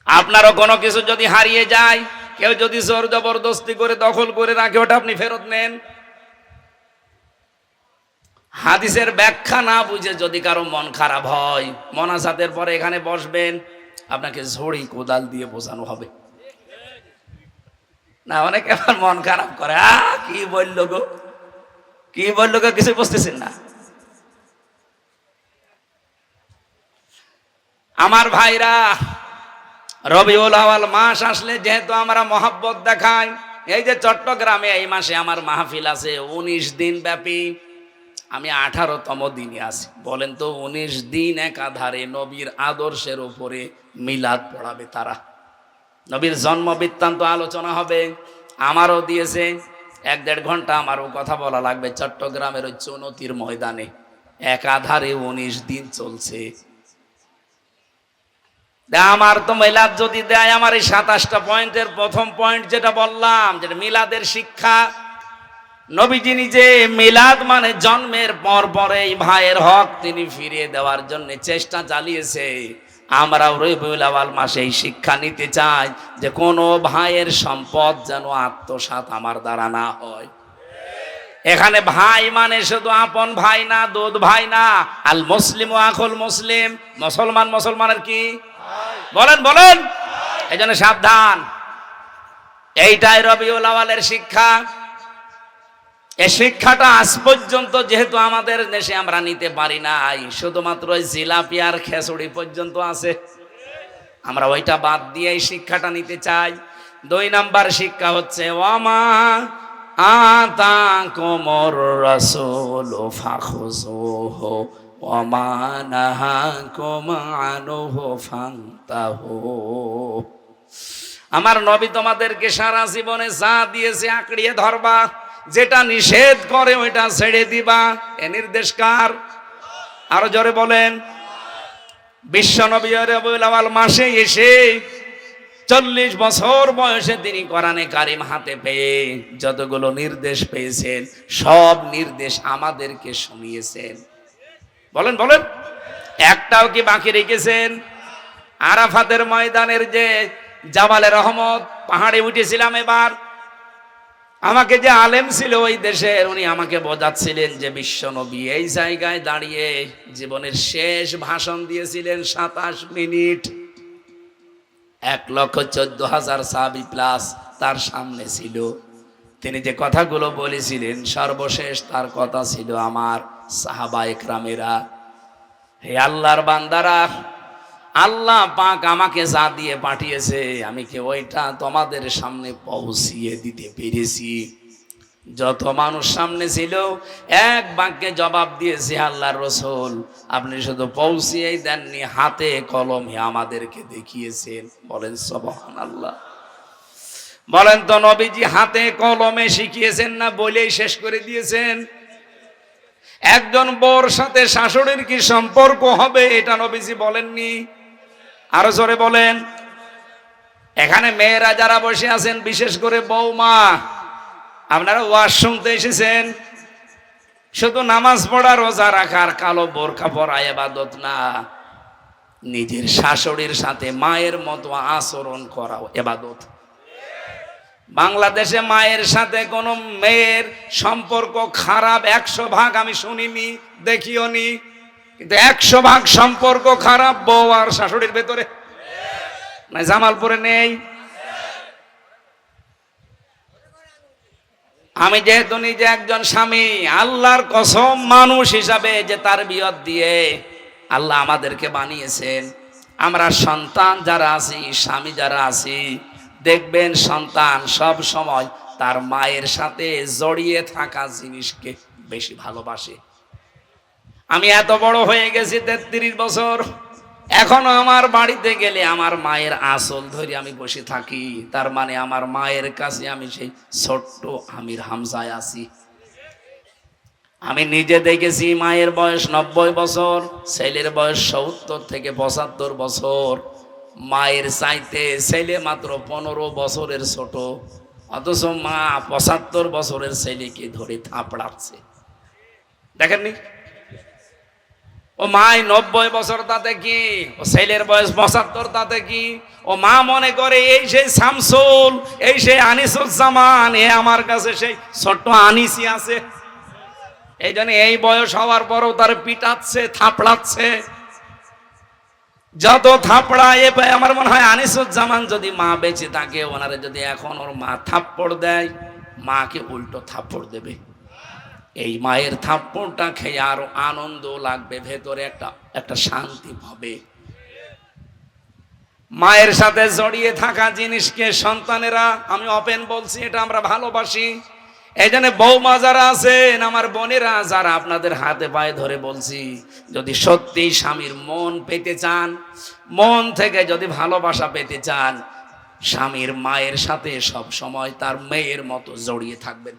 আপনারও কোনো কিছু যদি হারিয়ে যায়, কেউ যদি জোর জবরদস্তি করে দখল করে রাখে, ওটা আপনি ফেরত নেন। হাদিসের ব্যাখ্যা না বুঝে যদি কারো মন খারাপ হয়, মোনাজাতের পরে এখানে বসবেন, আপনাকে ঝড়ি কোদাল দিয়ে বোঝানো হবে না। অনেকে আবার মন খারাপ করে, কি বললো গো, কি বললো গো, কিছু বুঝতেছেন না। আমার ভাইরা, রবিউল আউয়াল মাস আসলে যেহেতু আমরা মহব্বত দেখাই, এই যে চট্টগ্রামে এই মাসে আমার মাহফিল আছে 19 দিন ব্যাপী, আমি 18তম দিনে আছি। বলেন তো, 19 দিন একাধারে নবীর আদর্শের উপরে মিলাদ পড়াবে তারা, নবীর জন্ম বৃত্তান্ত আলোচনা হবে। আমারও দিয়েছে 1-1.5 ঘন্টা, আমারও কথা বলা লাগবে চট্টগ্রামের ওই চৌনতির ময়দানে, একাধারে 19 দিন চলছে। আমার তো মিলাদ যদি দেয়, আমার এই 27টা পয়েন্টের প্রথম পয়েন্ট যেটা বললাম, যেটা মিলাদের শিক্ষা, নবীজি নিজে মিলাদ মানে জন্মের পর পরে এই ভাইয়ের হক তিনি ফিরিয়ে দেওয়ার জন্য চেষ্টা চালিয়েছে। আমরাও রবিউল আউয়াল মাসে এই শিক্ষা নিতে চাই যে কোনো ভাইয়ের সম্পদ যেন আত্মসাৎ আমার দ্বারা না হয়। এখানে ভাই মানে শুধু আপন ভাই না, দুধ ভাই না, আল মুসলিম ও আখুল মুসলিম, মুসলমান মুসলমানের কি বলেন বলেন। এই জন্য সাবধান, এইটাই রবিউল আউয়ালের শিক্ষা। এই শিক্ষাটা আজ পর্যন্ত যেহেতু আমাদের দেশে আমরা নিতে পারি নাই, শুধুমাত্র ওই জিলাপি আর খেচুড়ি পর্যন্ত আছে, আমরা ওইটা বাদ দিয়ে এই শিক্ষাটা নিতে চাই। 2 নাম্বার শিক্ষা হচ্ছে ওয়ামা আতাকুমুর রাসূলু ফাখুযুহু ওয়ামা নাহাকুম আনহু ফান্তাহু। আমার নবী তোমাদেরকে সারা জীবনে যা দিয়েছে আঁকড়িয়ে ধরবা, যেটা নিষেধ করে ওইটা ছেড়ে দিবা। এ নির্দেশ কার? আরো জোরে বলেন। বিশ্ব নবী রবিউল আউয়াল মাসে এসে 40 বছর বয়সে তিনি কোরআনে কারিম হাতে পেয়ে যতগুলো নির্দেশ পেয়েছেন সব নির্দেশ আমাদেরকে শুনিয়েছেন। বলেন বলেন, একটাও কি বাকি রেখেছেন? আরাফাতের ময়দানের যে জাবালে রহমত পাহাড়ে উঠেছিলাম এবার, আমাকে যে আলেম ছিল ওই দেশের, উনি আমাকে বোঝাচ্ছিলেন যে বিশ্ব নবী এই জায়গায় দাঁড়িয়ে জীবনের শেষ ভাষণ দিয়েছিলেন 27 মিনিট। 1,14,000 সাহাবী প্লাস তার সামনে ছিল। তিনি যে কথাগুলো বলেছিলেন সর্বশেষ তার কথা ছিল, আমার সাহাবা একরামেরা, হে আল্লাহর বান্দারা, আল্লাহ পাক আমাকে যা দিয়ে পাঠিয়েছে আমি কি ওইটা তোমাদের সামনে পৌঁছিয়ে দিতে পেরেছি? যত মানুষ সামনে ছিল এক বাক্যে জবাব দিয়েছে, আল্লাহর রাসূল আপনি শুধু পৌঁছিয়েই দেননি, হাতে কলমে আমাদেরকে দেখিয়েছেন। বলেন সুবহানাল্লাহ। বলেন তো নবীজি হাতে কলমে শিখিয়েছেন না বলেই শেষ করে দিয়েছেন? একজন বউর সাথে শাশুড়ির কি সম্পর্ক হবে এটা নবীজি বলেননি? আরো জোরে বলেন। এখানে মেয়েরা যারা বসে আছেন, বিশেষ করে বৌমা, আপনারা ওয়াজ শুনতে এসেছেন। শুধু নামাজ পড়া রোজা রাখার কালো বোরকা পরা ইবাদত না, নিজের শাশুড়ির সাথে মায়ের মতো আচরণ করাও ইবাদত। বাংলাদেশে মায়ের সাথে কোনো মেয়ের সম্পর্ক খারাপ 100 ভাগ আমি শুনিনি, দেখিও নি, কিন্তু 100 ভাগ সম্পর্ক খারাপ বউ আর শাশুড়ির ভেতরে, না জামালপুরে নেই? আমি যেহেতু নিজে একজন স্বামী, আল্লাহর কসম মানুষ হিসাবে যে তারবিয়ত দিয়ে আল্লাহ আমাদেরকে বানিয়েছেন, আমরা সন্তান যারা আছি, স্বামী যারা আছি, দেখবেন সন্তান সব সময় তার মায়ের সাথে জড়িয়ে থাকা জিনিসকে বেশি ভালোবাসে। আমি এত বড় হয়ে গেছি 33 বছর, এখনো আমার বাড়িতে গেলে আমার মায়ের আঁচল ধরে আমি বসে থাকি। তার মানে আমার মায়ের কাছে আমি সেই ছোট্ট আমির হামজায় আছি। আমি নিজে দেখেছি মায়ের বয়স 90 বছর, ছেলের বয়স 70 থেকে 75 বছর। মায়ের চাইতে ছেলে মাত্র 15 বছরের ছোট, অথচ মা 75 বছরের ছেলেকে ধরে থাপড়াচ্ছে। দেখেননি? ও মায় 90 বছর, তাতে কি? ও ছেলের বয়স 75, তাতে কি? ও মা মনে করে এই সেই শামসুল, এই সেই আনিসুজ্জামান, এ আমার কাছে সেই ছোট্ট আনিসি আছে। এই জন্য এই বয়স হওয়ার পরও তার পিটাচ্ছে, থাপড়াচ্ছে। যত থাপড়া এ পায়, আমার মনে হয় আনিসুজ্জামান যদি মা বেঁচে থাকে, ওনারে যদি এখন ওর মা থাপ্পড় দেয়, মাকে উল্টো থাপ্পড় দেবে। এই মায়ের থাপ্পড়টা খেয়ে আরো আনন্দ লাগবে, ভেতরে একটা শান্তি পাবে। মায়ের সাথে জড়িয়ে থাকা জিনিসকে সন্তানেরা, আমি ওপেন বলছি, এটা আমরা ভালোবাসি। এই জন্য বৌমা যারা আছেন, আমার বোনেরা যারা, আপনাদের হাতে পায়ে ধরে বলছি, যদি সত্যি স্বামীর মন পেতে চান, মন থেকে যদি ভালোবাসা পেতে চান, স্বামীর মায়ের সাথে সব সময় তার মেয়ের মতো জড়িয়ে থাকবেন।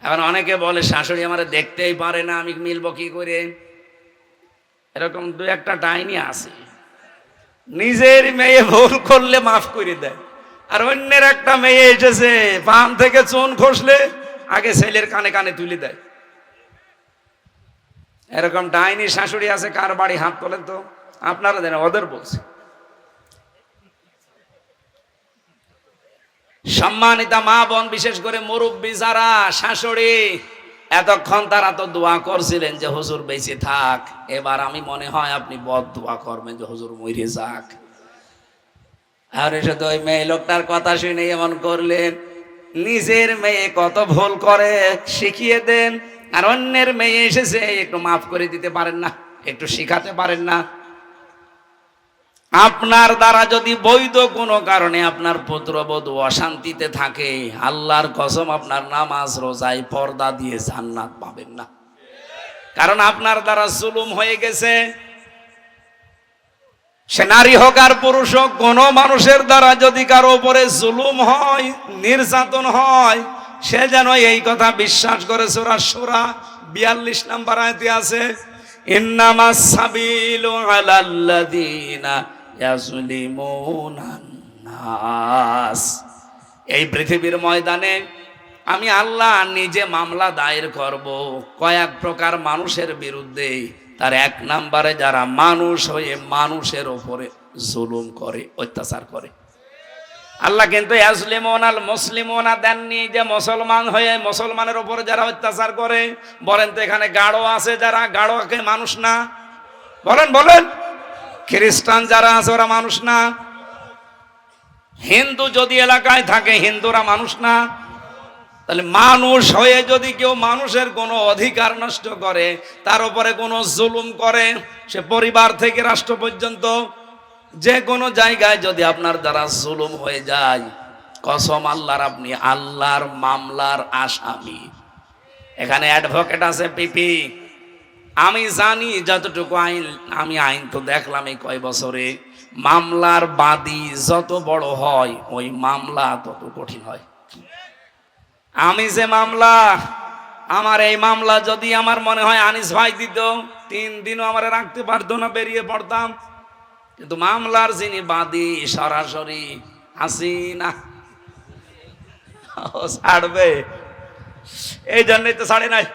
এখন অনেকে বলে শাশুড়ি আমার দেখতেই পারে না, আমি মিলবো কি করে? এরকম 2-1টা ডাইনি আছে, নিজের মেয়ে ভুল করলে মাফ করে দেয়, আর অন্যের একটা মেয়ে এসেছে পান থেকে চুন খসলে আগে ছেলের কানে কানে তুলে দেয়। এরকম ডাইনি শাশুড়ি আছে কার বাড়ি? হাত তোলেন তো। আপনারা জানেন, ওদের বলছে। সম্মানিতা মা বোন, বিশেষ করে মুরব্বী যারা, শাশুড়ি, এতক্ষণ তারা তো দোয়া করছিলেন যে হুজুর বেঁচে থাক। এবার আমি মনে হয় আপনি বদ দোয়া করবেন যে হুজুর মরে যাক। আর এসে তো ওই মেয়ে লোকটার কথা শুনে এমন করলেন। নিজের মেয়ে কত ভুল করে শিখিয়ে দেন, আর অন্যের মেয়ে এসেছে একটু মাফ করে দিতে পারেন না, একটু শিখাতে পারেন না। আপনার দ্বারা যদি বৈধ কোনো কারণে আপনার পুত্রবধূ অশান্তিতে থাকে, আল্লাহর কসম আপনার নামাজ রোজায় পর্দা দিয়ে জান্নাত পাবেন না, কারণ আপনার দ্বারা জুলুম হয়ে গেছে। সে নারী হোক আর পুরুষ হোক, কোনো মানুষের দ্বারা যদি কারো উপরে জুলুম হয়, নির্যাতন হয়, সে যেন এই কথা বিশ্বাস করে। সূরা শূরা 42 নম্বর আয়াতে আছে, ইন্নামাস সাবিলু আলাল্লাযীনা ইয়াজলিমুনান নাস। এই পৃথিবীর ময়দানে আমি আল্লাহ নিজে মামলা দায়ের করব কয়েক প্রকার মানুষের বিরুদ্ধে। তার এক নম্বরে যারা মানুষ হয়ে মানুষের ওপরে জুলুম করে, অত্যাচার করে। আল্লাহ কিন্তু ইয়াজলিমুনাল মুসলিমুনা দেননি যে মুসলমান হয়ে মুসলমানের উপরে যারা অত্যাচার করে। বলেন তো এখানে গাঢ় আছে যারা, গাঢ়কে মানুষ না? বলেন বলেন। খ্রিস্টান যারা আছে ওরা মানুষ না? হিন্দু যদি এলাকায় থাকে হিন্দুরা মানুষ না? তাহলে মানুষ হয়ে যদি কেউ মানুষের কোনো অধিকার নষ্ট করে, তার উপরে কোনো জুলুম করে, সে পরিবার থেকে রাষ্ট্র পর্যন্ত যে কোনো জায়গায় যদি আপনার দ্বারা জুলুম হয়ে যায়, কসম আল্লাহর, আপনি আল্লাহর মামলার আসামি। এখানে অ্যাডভোকেট আছে পিপি। আমি জানি যতটুকু আইন, আমি আইন তো দেখলাম এই কয় বছরে, মামলার বাদী যত বড় হয় ওই মামলা তত কঠিন হয়। আমি যে মামলা, আমার এই মামলা যদি আমার মনে হয় আনিস ভাই দিত, 3 দিনও আমার রাখতে পারতো না, বেরিয়ে পড়তাম। কিন্তু মামলার যিনি বাদী সরাসরি হাসিনা, ও ছাড়বে? এই জন্যই তো ছাড়ে নাই।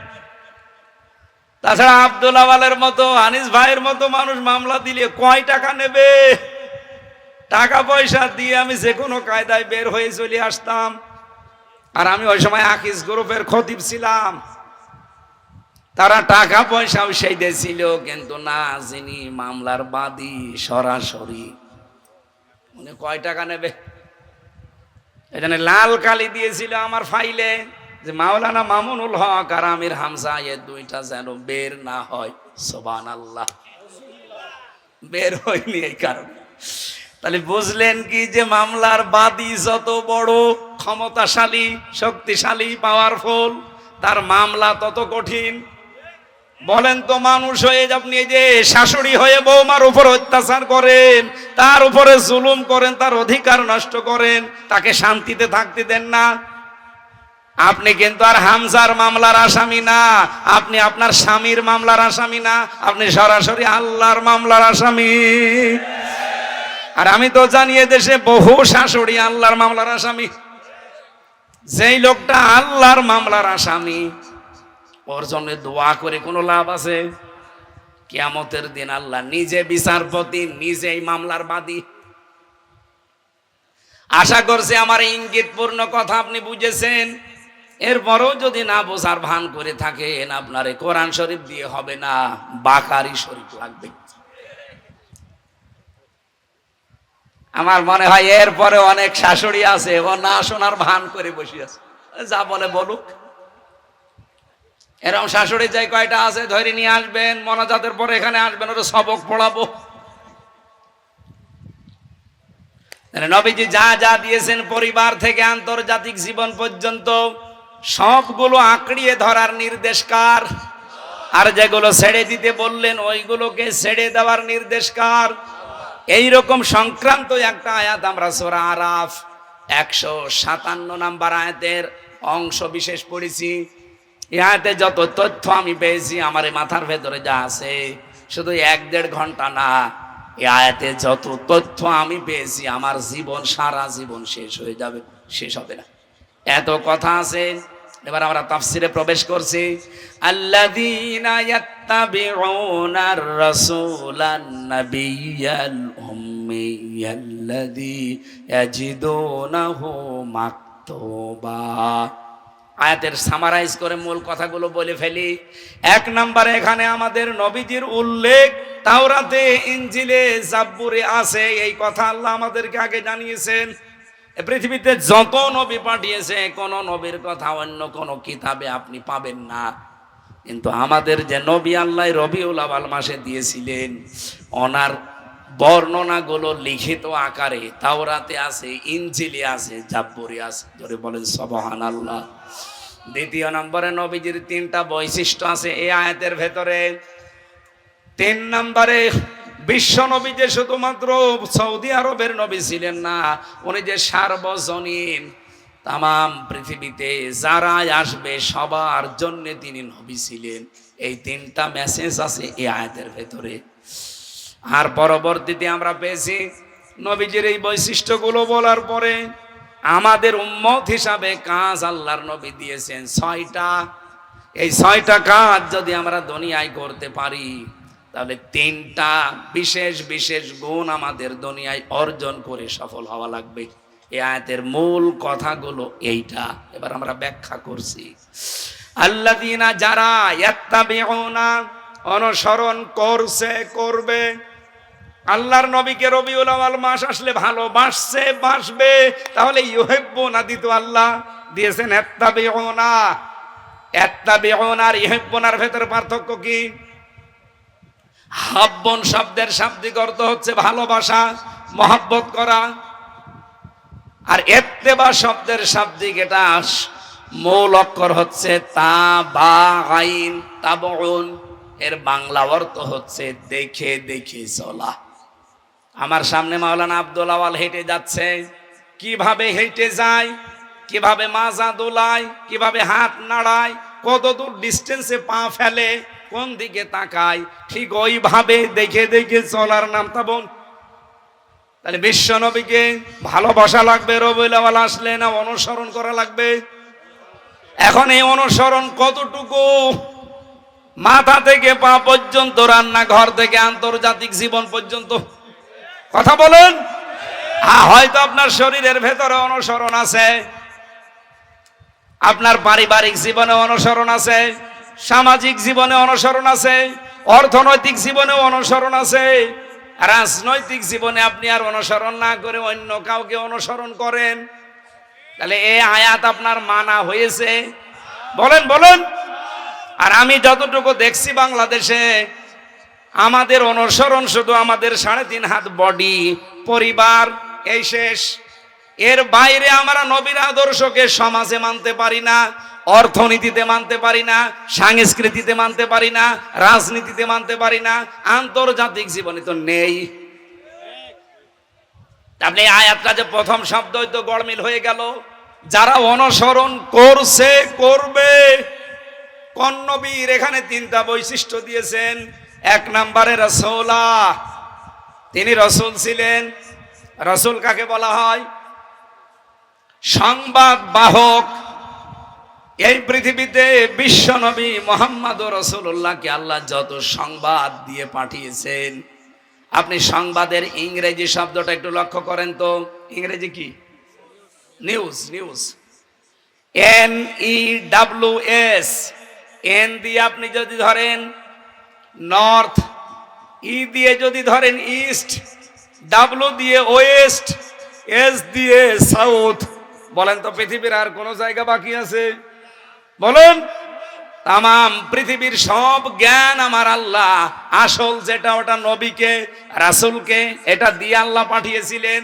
তাছাড়া আব্দুল আওয়ালের মতো, আনিস ভাইয়ের মতো মানুষ মামলা দিলে কয় টাকা নেবে? টাকা পয়সা দিয়ে আমি যে কোনো কায়দায় বের হয়ে চলে আসতাম। আর আমি ওই সময় আকিস গ্রুপের খতিব ছিলাম। তারা টাকা পয়সাও সেই দিয়েছিল, কিন্তু না, যিনি মামলার বাদী সরাসরি, উনি কয় টাকা নেবে? এখানে লাল কালি দিয়েছিল আমার ফাইলে যে মাওলানা মামুনুল হক আর আমির হামজা এর 2টা যেন বের না হয়। সুবহানাল্লাহ, বের হয়নি এই কারণে। তাহলে বুঝলেন কি যে মামলার বাদী যত বড় ক্ষমতাশালী, শক্তিশালী, পাওয়ারফুল, তার মামলা তত কঠিন। বলেন তো, মানুষ হয়ে আপনি এই যে শাশুড়ি হয়ে বৌমার উপর অত্যাচার করেন, তার উপরে জুলুম করেন, তার অধিকার নষ্ট করেন, তাকে শান্তিতে থাকতে দেন না, আপনি কিন্তু আর হামজার মামলার আসামি না, আপনি আপনার স্বামীর মামলার আসামি না, আপনি সরাসরি আল্লাহর মামলার আসামি। আর আমি তো জানি দেশে বহু শাশুড়ি আল্লাহর মামলার আসামি। যেই লোকটা আল্লাহর মামলার আসামি, ওর জন্য দোয়া করে কোনো লাভ আছে? কিয়ামতের দিন আল্লাহ নিজে বিচারপতি, নিজেই মামলার বাদী। আশা করছি আমার ইঙ্গিতপূর্ণ কথা আপনি বুঝেছেন। এরপরও যদি না বোঝার ভান করে থাকেন, আপনার কোরআন শরীফ দিয়ে হবে না, বাকারি শরীফ লাগবে। আমার মনে হয় এরপরে অনেক শাশুড়ি আছে, ও না শোনার ভান করে বসে আছে, যা বলে বলুক। এরকম শাশুড়ি যাই কয়টা আছে ধরে নিয়ে আসবেন, মোনাজাতের পরে এখানে আসবেন, ওরা সবক পড়াবো। নবীজি যা যা দিয়েছেন পরিবার থেকে আন্তর্জাতিক জীবন পর্যন্ত সবগুলো আঁকড়িয়ে ধরার নির্দেশ কার? আর যেগুলো ছেড়ে দিতে বললেন ওইগুলোকে ছেড়ে দেওয়ার নির্দেশ কার? এইরকম সংক্রান্ত একটা আয়াত আমরা সূরা আরাফ 157 নম্বর আয়াতের অংশ বিশেষ পড়েছি। এই আয়াতে যত তথ্য আমি পেয়েছি, আমার এই মাথার ভেতরে যা আছে, শুধু 1-1.5 ঘন্টা না, এই আয়াতে যত তথ্য আমি পেয়েছি, আমার জীবন, সারা জীবন শেষ হয়ে যাবে, শেষ হবে না, এত কথা আছে। এবার আমরা তাফসিরে প্রবেশ করছি। আল্লাযীনা ইয়াত্তাবিউনার রাসূলান নাবিয়্যাল উম্মিয়াল্লাযী ইয়াজিদুনাহু মাকতুবা। আয়াতের সামারাইজ করে মূল কথাগুলো বলে ফেলি। 1 নম্বরে এখানে আমাদের নবীজির উল্লেখ তাওরাতে, ইনজিলে, জাবুরে আছে। এই কথা আল্লাহ আমাদেরকে আগে জানিয়েছেন। পৃথিবীতে যত নবী পাঠিয়েছে, কোন নবীর কথা অন্য কোন কিতাবে আপনি পাবেন না। কিন্তু আমাদের যে নবী আল্লাহ রবিউল আউয়াল মাসে দিয়েছিলেন, ওনার বর্ণনাগুলো লিখিত আকারে তাওরাতে আছে, ইনজিলে আছে, জাবুরে আছে। জোরে বলেন সুবহানাল্লাহ। 2 নম্বরে নবীজির 3টা বৈশিষ্ট্য আছে এই আয়াতের ভেতরে। 3 নম্বরে বিশ্ব নবী যে শুধুমাত্র সৌদি আরবের নবী ছিলেন না, উনি যে সার্বজনীন তাম পৃথিবীতে যারা আসবে সবার জন্য তিনি নবী ছিলেন। এই 3টা মেসেজ আছে এই আয়াতের ভেতরে। আর পরবর্তীতে আমরা পেয়েছি নবীজির এই বৈশিষ্ট্যগুলো বলার পরে আমাদের উম্মত হিসাবে কাজ আল্লাহর নবী দিয়েছেন 6টা। এই 6টা কাজ যদি আমরা দুনিয়ায় করতে পারি তাহলে 3টা বিশেষ বিশেষ গুণ আমাদের দুনিয়ায় অর্জন করে সফল হওয়া লাগবে। এই আয়াতের মূল কথাগুলো এইটা, এবার আমরা ব্যাখ্যা করছি। আল্লাযীনা যারা ইয়াত্তাবিউনা অনুসরণ করবে, আল্লাহর নবীকে রবিউল আউয়াল মাস আসলে ভালোবাসছে, বাসবে, তাহলে ইউহিব্বুনা দিত আল্লাহ দিয়েছেন ইয়াত্তাবিউনা। ইয়াত্তাবিউনা আর ইউহিব্বুনার ভেতরে পার্থক্য কি? হাব্বুন শব্দের শাব্দিক অর্থ হচ্ছে ভালোবাসা, মহব্বত করা, আর ইত্তেবা শব্দের শাব্দিক এটা মূল অক্ষর হচ্ছে তাবাইন, তাবউন, এর বাংলা অর্থ হচ্ছে দেখে দেখে চলা। আমার সামনে মাওলানা আব্দুল আওয়াল হেঁটে যাচ্ছে, কিভাবে হেঁটে যায়, কিভাবে মাজা দোলায়, কিভাবে হাত নাড়ায়, কত দূর ডিস্টেন্সে পা ফেলে, কোন দিকে তাকায়, ঠিক ওইভাবে দেখে দেখে চলার নাম তাবন। তাহলে বিশ্ব নবীকে ভালোবাসা লাগবে রবিউল আউয়াল আসলে, না অনুসরণ করা লাগবে? এখন এই অনুসরণ কতটুকু? মাথা থেকে পা পর্যন্ত, রান্নাঘর থেকে আন্তর্জাতিক জীবন পর্যন্ত। কথা বলেন। হয়তো আপনার শরীরের ভেতরে অনুসরণ আছে, আপনার পারিবারিক জীবনে অনুসরণ আছে, সামাজিক জীবনে অনুসরণ আছে, অর্থনৈতিক জীবনে অনুসরণ আছে, রাজনৈতিক জীবনে আপনি আর অনুসরণ না করে অন্য কাউকে অনুসরণ করেন, তাহলে এই আয়াত আপনার মানা হয়েছে? বলেন বলেন। আর আমি যতটুকু দেখছি বাংলাদেশে আমাদের অনুসরণ শুধু আমাদের 3.5 হাত বডি, পরিবার, এই শেষ। এর বাইরে আমরা নবীর আদর্শকে সমাজে মানতে পারি না, অর্থনীতিতে মানতে পারি না, সংস্কৃতিতে মানতে পারি না, রাজনীতিতে মানতে পারি না, আন্তর্জাতিক জীবনে তো নেই। আপনি আয়াতটা যে প্রথম শব্দই তো গড়মিল হয়ে গেল। যারা অনুসরণ করছে, করবে, কোন নবীর? এখানে 3টা বৈশিষ্ট্য দিয়েছেন। 1 নম্বরে রাসূলা, তিনি রাসূল ছিলেন। রাসূল কাকে বলা হয়? সংবাদ বাহক। এই পৃথিবীতে বিশ্ব নবী মুহাম্মদুর রাসূলুল্লাহকে আল্লাহ যত সংবাদ দিয়ে পাঠিয়েছেন, আপনি সংবাদের ইংরেজি শব্দটা একটু লক্ষ্য করেন তো। ইংরেজি কি? নিউজ। News, NEWS। এন দিয়ে আপনি যদি ধরেন নর্থ, ই দিয়ে যদি ধরেন ইস্ট, ডাব্লু দিয়ে ওয়েস্ট, এস দিয়ে সাউথ। বলেন তো পৃথিবীর আর কোন জায়গা বাকি আছে? বলেন। তামাম পৃথিবীর সব জ্ঞান আমার আল্লাহ, আসল যেটা ওটা নবীকে, রাসূলকে, এটা দিয়ে আল্লাহ পাঠিয়েছিলেন।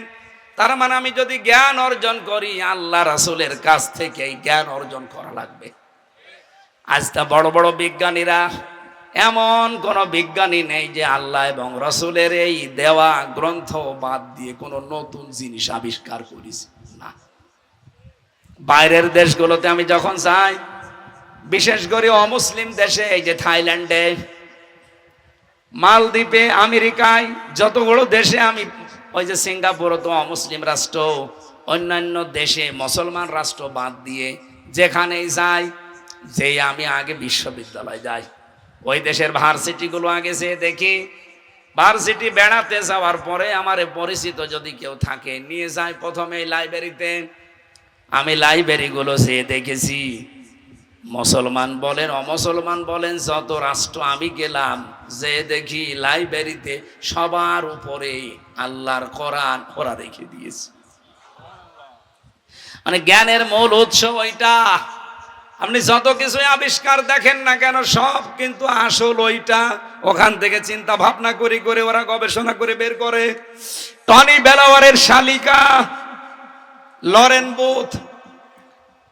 তার মানে আমি যদি জ্ঞান অর্জন করি, আল্লাহ রাসূলের কাছ থেকে জ্ঞান অর্জন করা লাগবে। আজ তা বড় বড় বিজ্ঞানীরা, এমন কোন বিজ্ঞানী নেই যে আল্লাহ এবং রাসূলের এই দেওয়া গ্রন্থ বাদ দিয়ে কোন নতুন জিনিস আবিষ্কার করেছে না। বাইরের দেশগুলোতে আমি যখন যাই, বিশেষ করে অমুসলিম দেশে, এই যে থাইল্যান্ডে, মালদ্বীপে, আমেরিকায়, যতগুলো দেশে আমি, ওই যে সিঙ্গাপুরও তো অমুসলিম রাষ্ট্র, অন্যান্য দেশে মুসলমান রাষ্ট্র বাদ দিয়ে যেখানেই যাই, যে আমি আগে বিশ্ববিদ্যালয় যাই, ওই দেশের ভার্সিটিগুলো আগে যেয়ে দেখি। ভার্সিটি বেড়াতে যাওয়ার পরে আমার পরিচিত যদি কেউ থাকে, নিয়ে যায় প্রথমে লাইব্রেরিতে। আমি লাইব্রেরিগুলো যেয়ে দেখেছি, মুসলমান বলেন অমুসলমান বলেন, যত রাষ্ট্র আমি গেলাম, যে দেখি লাইব্রেরিতে সবার উপরে আল্লাহর কোরআন ওরা রেখে দিয়েছে। মানে জ্ঞানের মূল উৎস ওইটা। আপনি যত কিছু আবিষ্কার দেখেন না কেন, সব কিন্তু আসল ওইটা। ওখান থেকে চিন্তা ভাবনা করে করে ওরা গবেষণা করে বের করে। টনি বেলাওয়ারের শালিকা লরেন বুথ,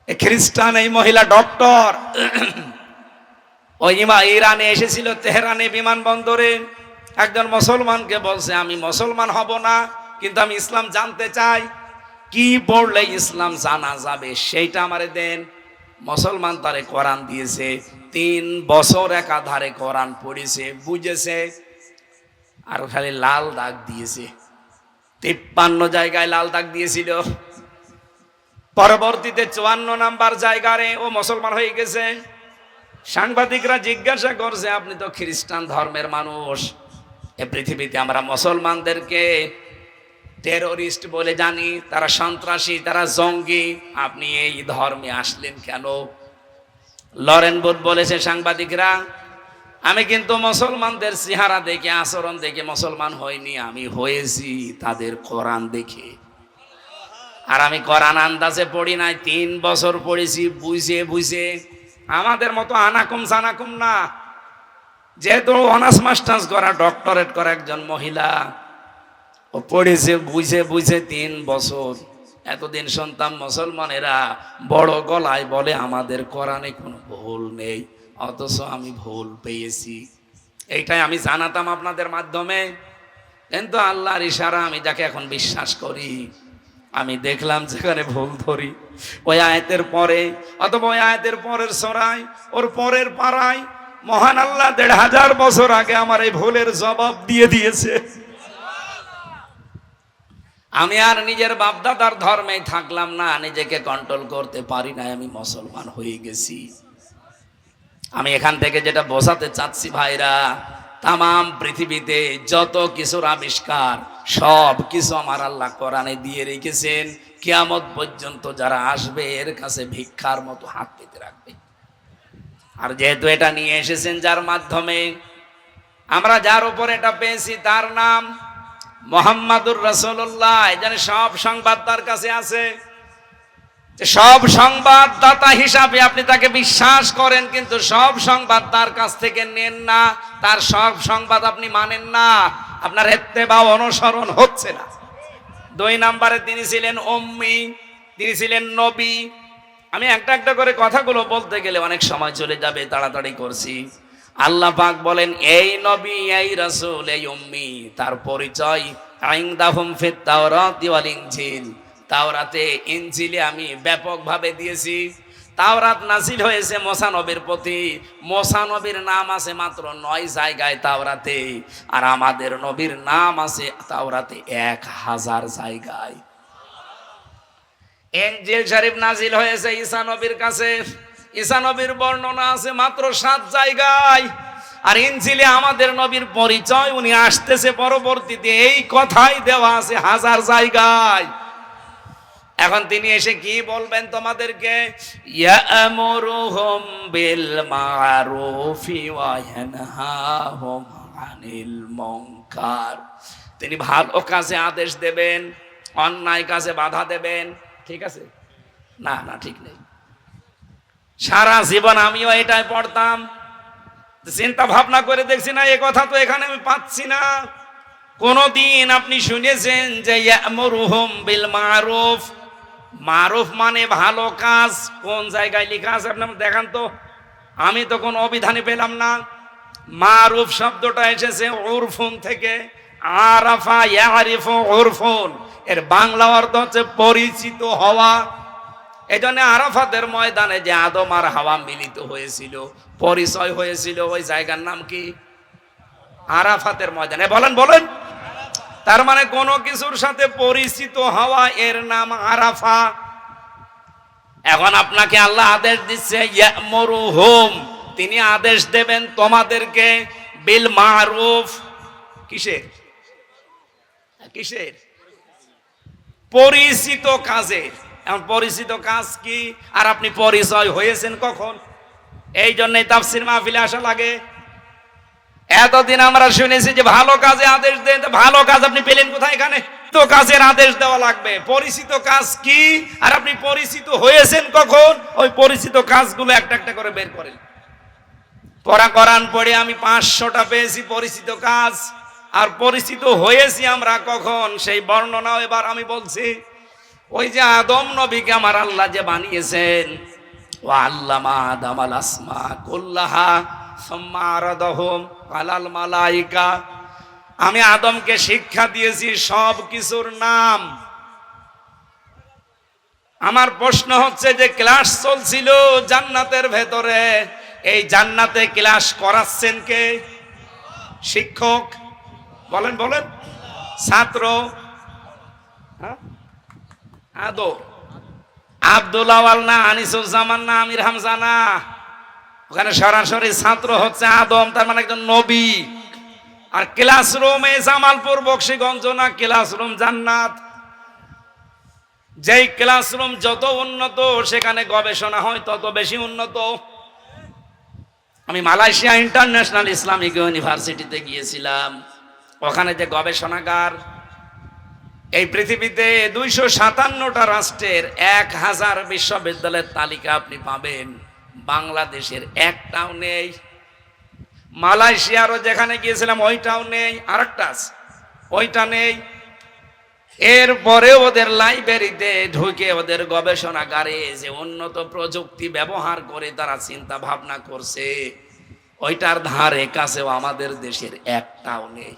খ্রিস্টান এই মহিলা ডক্টর, ওই ইরানে এসেছিল, তেহরানে বিমানবন্দরে একজন মুসলমানকে বলছে, আমি মুসলমান হব না, কিন্তু আমি ইসলাম জানতে চাই, কি পড়লে ইসলাম জানা যাবে সেইটা আমারে দেন। মুসলমান তারে কোরআন দিয়েছে, 3 বছর একাধারে কোরআন পড়েছে, বুঝেছে। আর খালি লাল দাগ দিয়েছে, 53 জায়গায় লাল দাগ দিয়েছিল। পরবর্তীতে 54 নাম্বার জায়গায় ও মুসলমান হয়ে গেছে। সাংবাদিকরা জিজ্ঞাসা করছে, আপনি তো খ্রিস্টান ধর্মের মানুষ, এ পৃথিবীতে আমরা মুসলমানদেরকে টেরোরিস্ট বলে জানি, তারা সন্ত্রাসী, তারা জঙ্গি, আপনি এই ধর্মে আসলেন কেন? লরেন বুথ বলেছে, সাংবাদিকরা, আমি কিন্তু মুসলমানদের চেহারা দেখে, আচরণ দেখে মুসলমান হইনি, আমি হয়েছি তাদের কোরআন দেখে। আর আমি কোরআন আন্দাজে পড়ি নাই, 3 বছর পড়েছি বুঝে বুঝে। আমাদের মতো আনাকুম সানাকুম না, যেহেতু অনার্স মাস্টার্স করা, ডক্টরেট করা একজন মহিলা, ও পড়েছে বুঝে বুঝে 3 বছর। এতদিন শুনতাম মুসলমানেরা বড় গলায় বলে আমাদের কোরআনে কোনো ভুল নেই, অথচ আমি ভুল পেয়েছি। এইটাই আমি জানাতাম আপনাদের মাধ্যমে, কিন্তু আল্লাহর ইশারা আমি যাকে এখন বিশ্বাস করি, আমি দেখলাম যেখানে ভুল ধরি, ওই আয়াতের পরে অথবা ওই আয়াতের পরের সরাই, ওর পরের পাড়ায় মহান আল্লাহ 1500 বছর আগে আমার এই ভুলের জবাব দিয়ে দিয়েছে। আমি আর নিজের বাপদাদার ধর্মে থাকলাম না, নিজেকে কন্ট্রোল করতে পারি না, আমি মুসলমান হয়ে গেছি। আমি এখান থেকে যেটা বোঝাতে চাচ্ছি ভাইরা, তামাম পৃথিবীতে যত কিছুর আবিষ্কার, সব কিছু আমার আল্লাহ কোরআনে দিয়ে রেখেছেন। কিয়ামত পর্যন্ত যারা আসবে এর কাছে ভিক্ষার মতো হাত পেতে রাখবে। আর যেহেতু এটা নিয়ে এসেছেন, যার মাধ্যমে আমরা যার উপর এটা পেয়েছি, তার নাম মুহাম্মাদুর রাসূলুল্লাহ। এখানে সব সংবাদ তার কাছে আছে। সব সংবাদদাতা হিসাবে আপনি তাকে বিশ্বাস করেন, কিন্তু সব সংবাদ তার কাছ থেকে নেন না, তার সব সংবাদ আপনি মানেন না, আপনার ইত্তেবা অনুসরণ হচ্ছে না। 2 নম্বরে তিনি ছিলেন উম্মি, তিনি ছিলেন নবী। আমি একটা একটা করে কথাগুলো বলতে গেলে অনেক সময় চলে যাবে, তাড়াতাড়ি করছি। আল্লাহ পাক বলেন, এই নবী, এই রাসূল, এই উম্মি, তার পরিচয় ইনদাহুম ফিত তাওরাতি ওয়াল ইনজিল, তাওরাতে ইনজিলে আমি ব্যাপকভাবে দিয়েছি। তাওরাত নাজিল হয়েছে মুসা নবীর প্রতি, মুসা নবীর নাম আছে মাত্র 9 জায়গায় তাওরাতে, আর আমাদের নবীর নাম আছে তাওরাতে 1000 জায়গায়। ইনজিল শরীফ নাজিল হয়েছে ঈসা নবীর কাছে, ঈসা নবীর বর্ণনা আছে মাত্র 7 জায়গায়। আর ইনজিলে আমাদের নবীর পরিচয়, উনি আসতেছে পরবর্তীতে, এই কথাই দেওয়া আছে 1000 জায়গায়। এখন তিনি এসে কি বলবেন তোমাদেরকে? ইয়ামুরুহুম বিল মারুফি ওয়া ইয়ানহাহুম আনিল মুনকার। তিনি ভালো কাজে আদেশ দেবেন, অন্যায় কাজে বাধা দেবেন। ঠিক আছে? না না, ঠিক নেই। সারা জীবন আমিও এটাই পড়তাম, চিন্তা ভাবনা করে দেখছি না, এই কথা তো এখানে আমি পাচ্ছি না। কোনদিন আপনি শুনেছেন যে ইয়ামুরুহুম বিল মারুফ? মারুফ মানে ভালো কাজ, কোন জায়গায় লেখা আছে আপনি দেখান তো? আমি তো কোনো অভিধানে পেলাম না। মারুফ শব্দটা এসেছে উরফুন থেকে, আরাফা ইয়ারিফু উরফুন, এর বাংলা অর্থ হচ্ছে পরিচিত হওয়া। এজন্য আরাফাতের ময়দানে যে আদম আর হাওয়া মিলিত হয়েছিল, পরিচয় হয়েছিল, ওই জায়গার নাম কি? আরাফাতের ময়দানে। বলেন বলেন। তার মানে কোনো কিছুর সাথে পরিচিত হওয়া, এর নাম আরাফা। এখন আপনাকে আল্লাহ আদেশ দিচ্ছে ইয়ামুরুহুম, তিনি আদেশ দেবেন তোমাদেরকে বিল মারুফ। কিসের? কিসের? পরিচিত কাজের। এখন পরিচিত কাজ কি? আর আপনি পরিচয় হয়েছেন কখন? এই জন্যই তাফসীর মাহফিলে আসা লাগে। এতদিন আমরা শুনেছি যে ভালো কাজে আদেশ দেন, ভালো কাজ আপনি পেলেন কোথায়? এখানে তো কাজের আদেশ দেওয়া লাগবে। পরিচিত কাজ কি আর আপনি পরিচিত হয়েছেন কখন? ওই পরিচিত কাজগুলো একটা একটা করে বের করেন। কোরআন পড়ে আমি 500টা পেয়েছি পরিচিত কাজ। আর পরিচিত হয়েছি আমরা কখন, সেই বর্ণনাও এবার আমি বলছি। ওই যে আদম নবীকে আমার আল্লাহ যে বানিয়েছেন, ও আল্লামা আদামাল আসমা কুল্লাহা সুম্মা আরাদাহুম আলাল মালাইকা, আমি আদমকে শিক্ষা দিয়েছি সব কিছুর নাম। আমার প্রশ্ন হচ্ছে যে ক্লাস চলছিল জান্নাতের ভেতরে, এই জান্নাতে ক্লাস করাচ্ছেন কে? শিক্ষক। বলেন বলেন। ছাত্র আদো আব্দুল আওয়াল না, আনিসুজ্জামান না, আমির হামজা না, ওখানে সরাসরি ছাত্র হচ্ছে আদম, তার মানে একজন নবী। আর ক্লাসরুমে জামালপুর বক্সিগঞ্জ না, ক্লাসরুম জান্নাত। যেই ক্লাসরুম যত উন্নত সেখানে গবেষণা হয় তত বেশি উন্নত। আমি মালয়েশিয়া ইন্টারন্যাশনাল ইসলামিক ইউনিভার্সিটিতে গিয়েছিলাম। ওখানে যে গবেষণাগার, এই পৃথিবীতে 257টা রাষ্ট্রের 1000 বিশ্ববিদ্যালয়ের তালিকা আপনি পাবেন, বাংলাদেশের একটাও নেই। মালয়েশিয়ারও যেখানে গিয়েছিলাম ওইটাও নেই, আরেকটা আছে ওইটা নেই। এরপরে ওদের লাইব্রেরিতে ঢুকে ওদের গবেষণাগারে যে উন্নত প্রযুক্তি ব্যবহার করে তারা চিন্তা ভাবনা করছে, ওইটার ধারে কাছেও আমাদের দেশের একটাও নেই।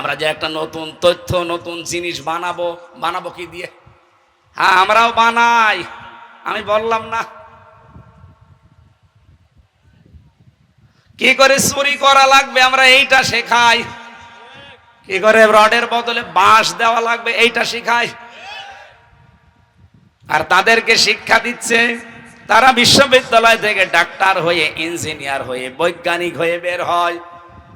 আমরা যে একটা নতুন তথ্য, নতুন জিনিস বানাবো কি দিয়ে? হ্যাঁ, আমরাও বানাই, আমি বললাম না। কি করে চুরি করা লাগবে আমরা এইটা শেখাই, কি করে রডের বদলে বাঁশ দেওয়া লাগবে এইটা শিখাই। আর তাদেরকে শিক্ষা দিচ্ছে, তারা বিশ্ববিদ্যালয় থেকে ডাক্তার হয়ে, ইঞ্জিনিয়ার হয়ে, বৈজ্ঞানিক হয়ে বের হয়।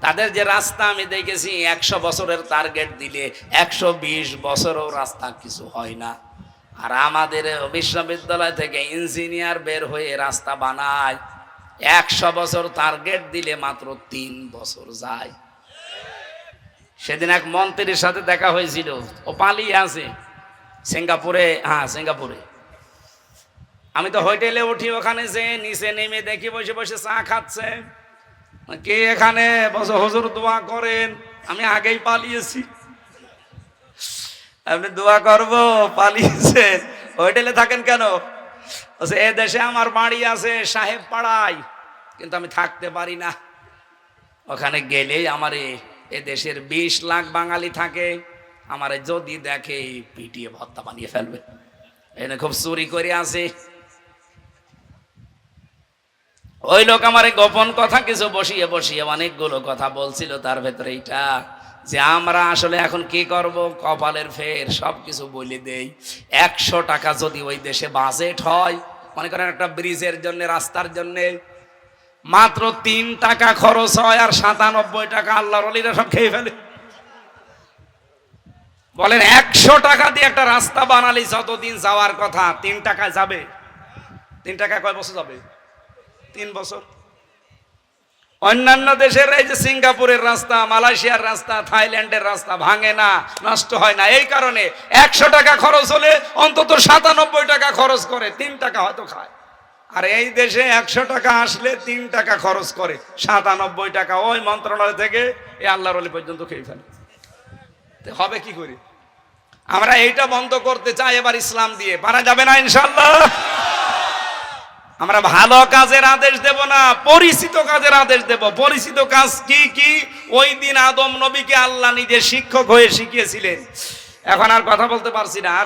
তাদের যে রাস্তা আমি দেখেছি, 100 বছরের টার্গেট দিলে 120 বছরও রাস্তা কিছু হয় না। আর আমাদের বিশ্ববিদ্যালয় থেকে ইঞ্জিনিয়ার বের হয়ে রাস্তা বানায়, 100 বছর টার্গেট দিলে মাত্র 3 বছর যায়। সেদিন এক মন্ত্রীর সাথে দেখা হয়েছিল, ও পালিয়ে আছে সিঙ্গাপুরে। হ্যাঁ, সিঙ্গাপুরে। আমি তো হোটেলে উঠি, ওখানে যে নিচে নেমে দেখি বসে বসে চা খাচ্ছে। কে এখানে বসে? হুজুর দোয়া করেন। আমি আগেই পালিয়েছি। আপনি দোয়া করবো? পালিয়েছে। হোটেলে থাকেন কেন? এ দেশে আমার বাড়ি আছে সাহেব পাড়ায়, কিন্তু আমি থাকতে পারি না। ওখানে গেলেই আমার এ দেশের 20 লাখ বাঙালি থাকে, আমার যদি দেখে পিটিয়ে ভর্তা বানিয়ে ফেলবে। এনে খুব চুরি করে আসে। ওই লোক আমার গোপন কথা কিছু বসিয়ে বসিয়ে অনেকগুলো কথা বলছিল, তার ভেতরে এইটা যে আমরা আসলে এখন কি করব, কপালের ফের সবকিছু বলে দেই। 100 টাকা যদি ওই দেশে বাজেট হয়, মনে করেন একটা ব্রিজের জন্য, রাস্তার জন্য, মাত্র 3 টাকা খরচ হয়, আর 97 টাকা আল্লাহর ওলিরা সব খেয়ে ফেলে। বলেন 100 টাকা দিয়ে একটা রাস্তা বানালি যতদিন যাওয়ার কথা, 3 টাকায় যাবে? 3 টাকা কয় বছর যাবে? 3 বছর। অন্যান্য দেশের এই যে সিঙ্গাপুরের রাস্তা, মালয়েশিয়ার রাস্তা, থাইল্যান্ডের রাস্তা ভাঙে না, নষ্ট হয় না। এই কারণে 100 টাকা খরচ হলে অন্তত 97 টাকা খরচ করে, 3 টাকা হয়তো খায়। আর এই দেশে 100 টাকা আসলে 3 টাকা খরচ করে, 97 টাকা ওই মন্ত্রণালয় থেকে এই আল্লাহর ওলি পর্যন্ত খেয়ে ফেলে। হবে কি করে? আমরা এইটা বন্ধ করতে চাই এবার ইসলাম দিয়ে। পারা যাবে না ইনশাআল্লাহ? আমরা ভালো কাজের আদেশ দেব না, পরিচিত কাজের আদেশ দেব। পরিচিত কাজ কি কি? ওই দিন আদম নবীকে আল্লাহ নিজে শিক্ষক হয়ে শিখিয়েছিলেন। এখন আর কথা বলতে পারছি না। আর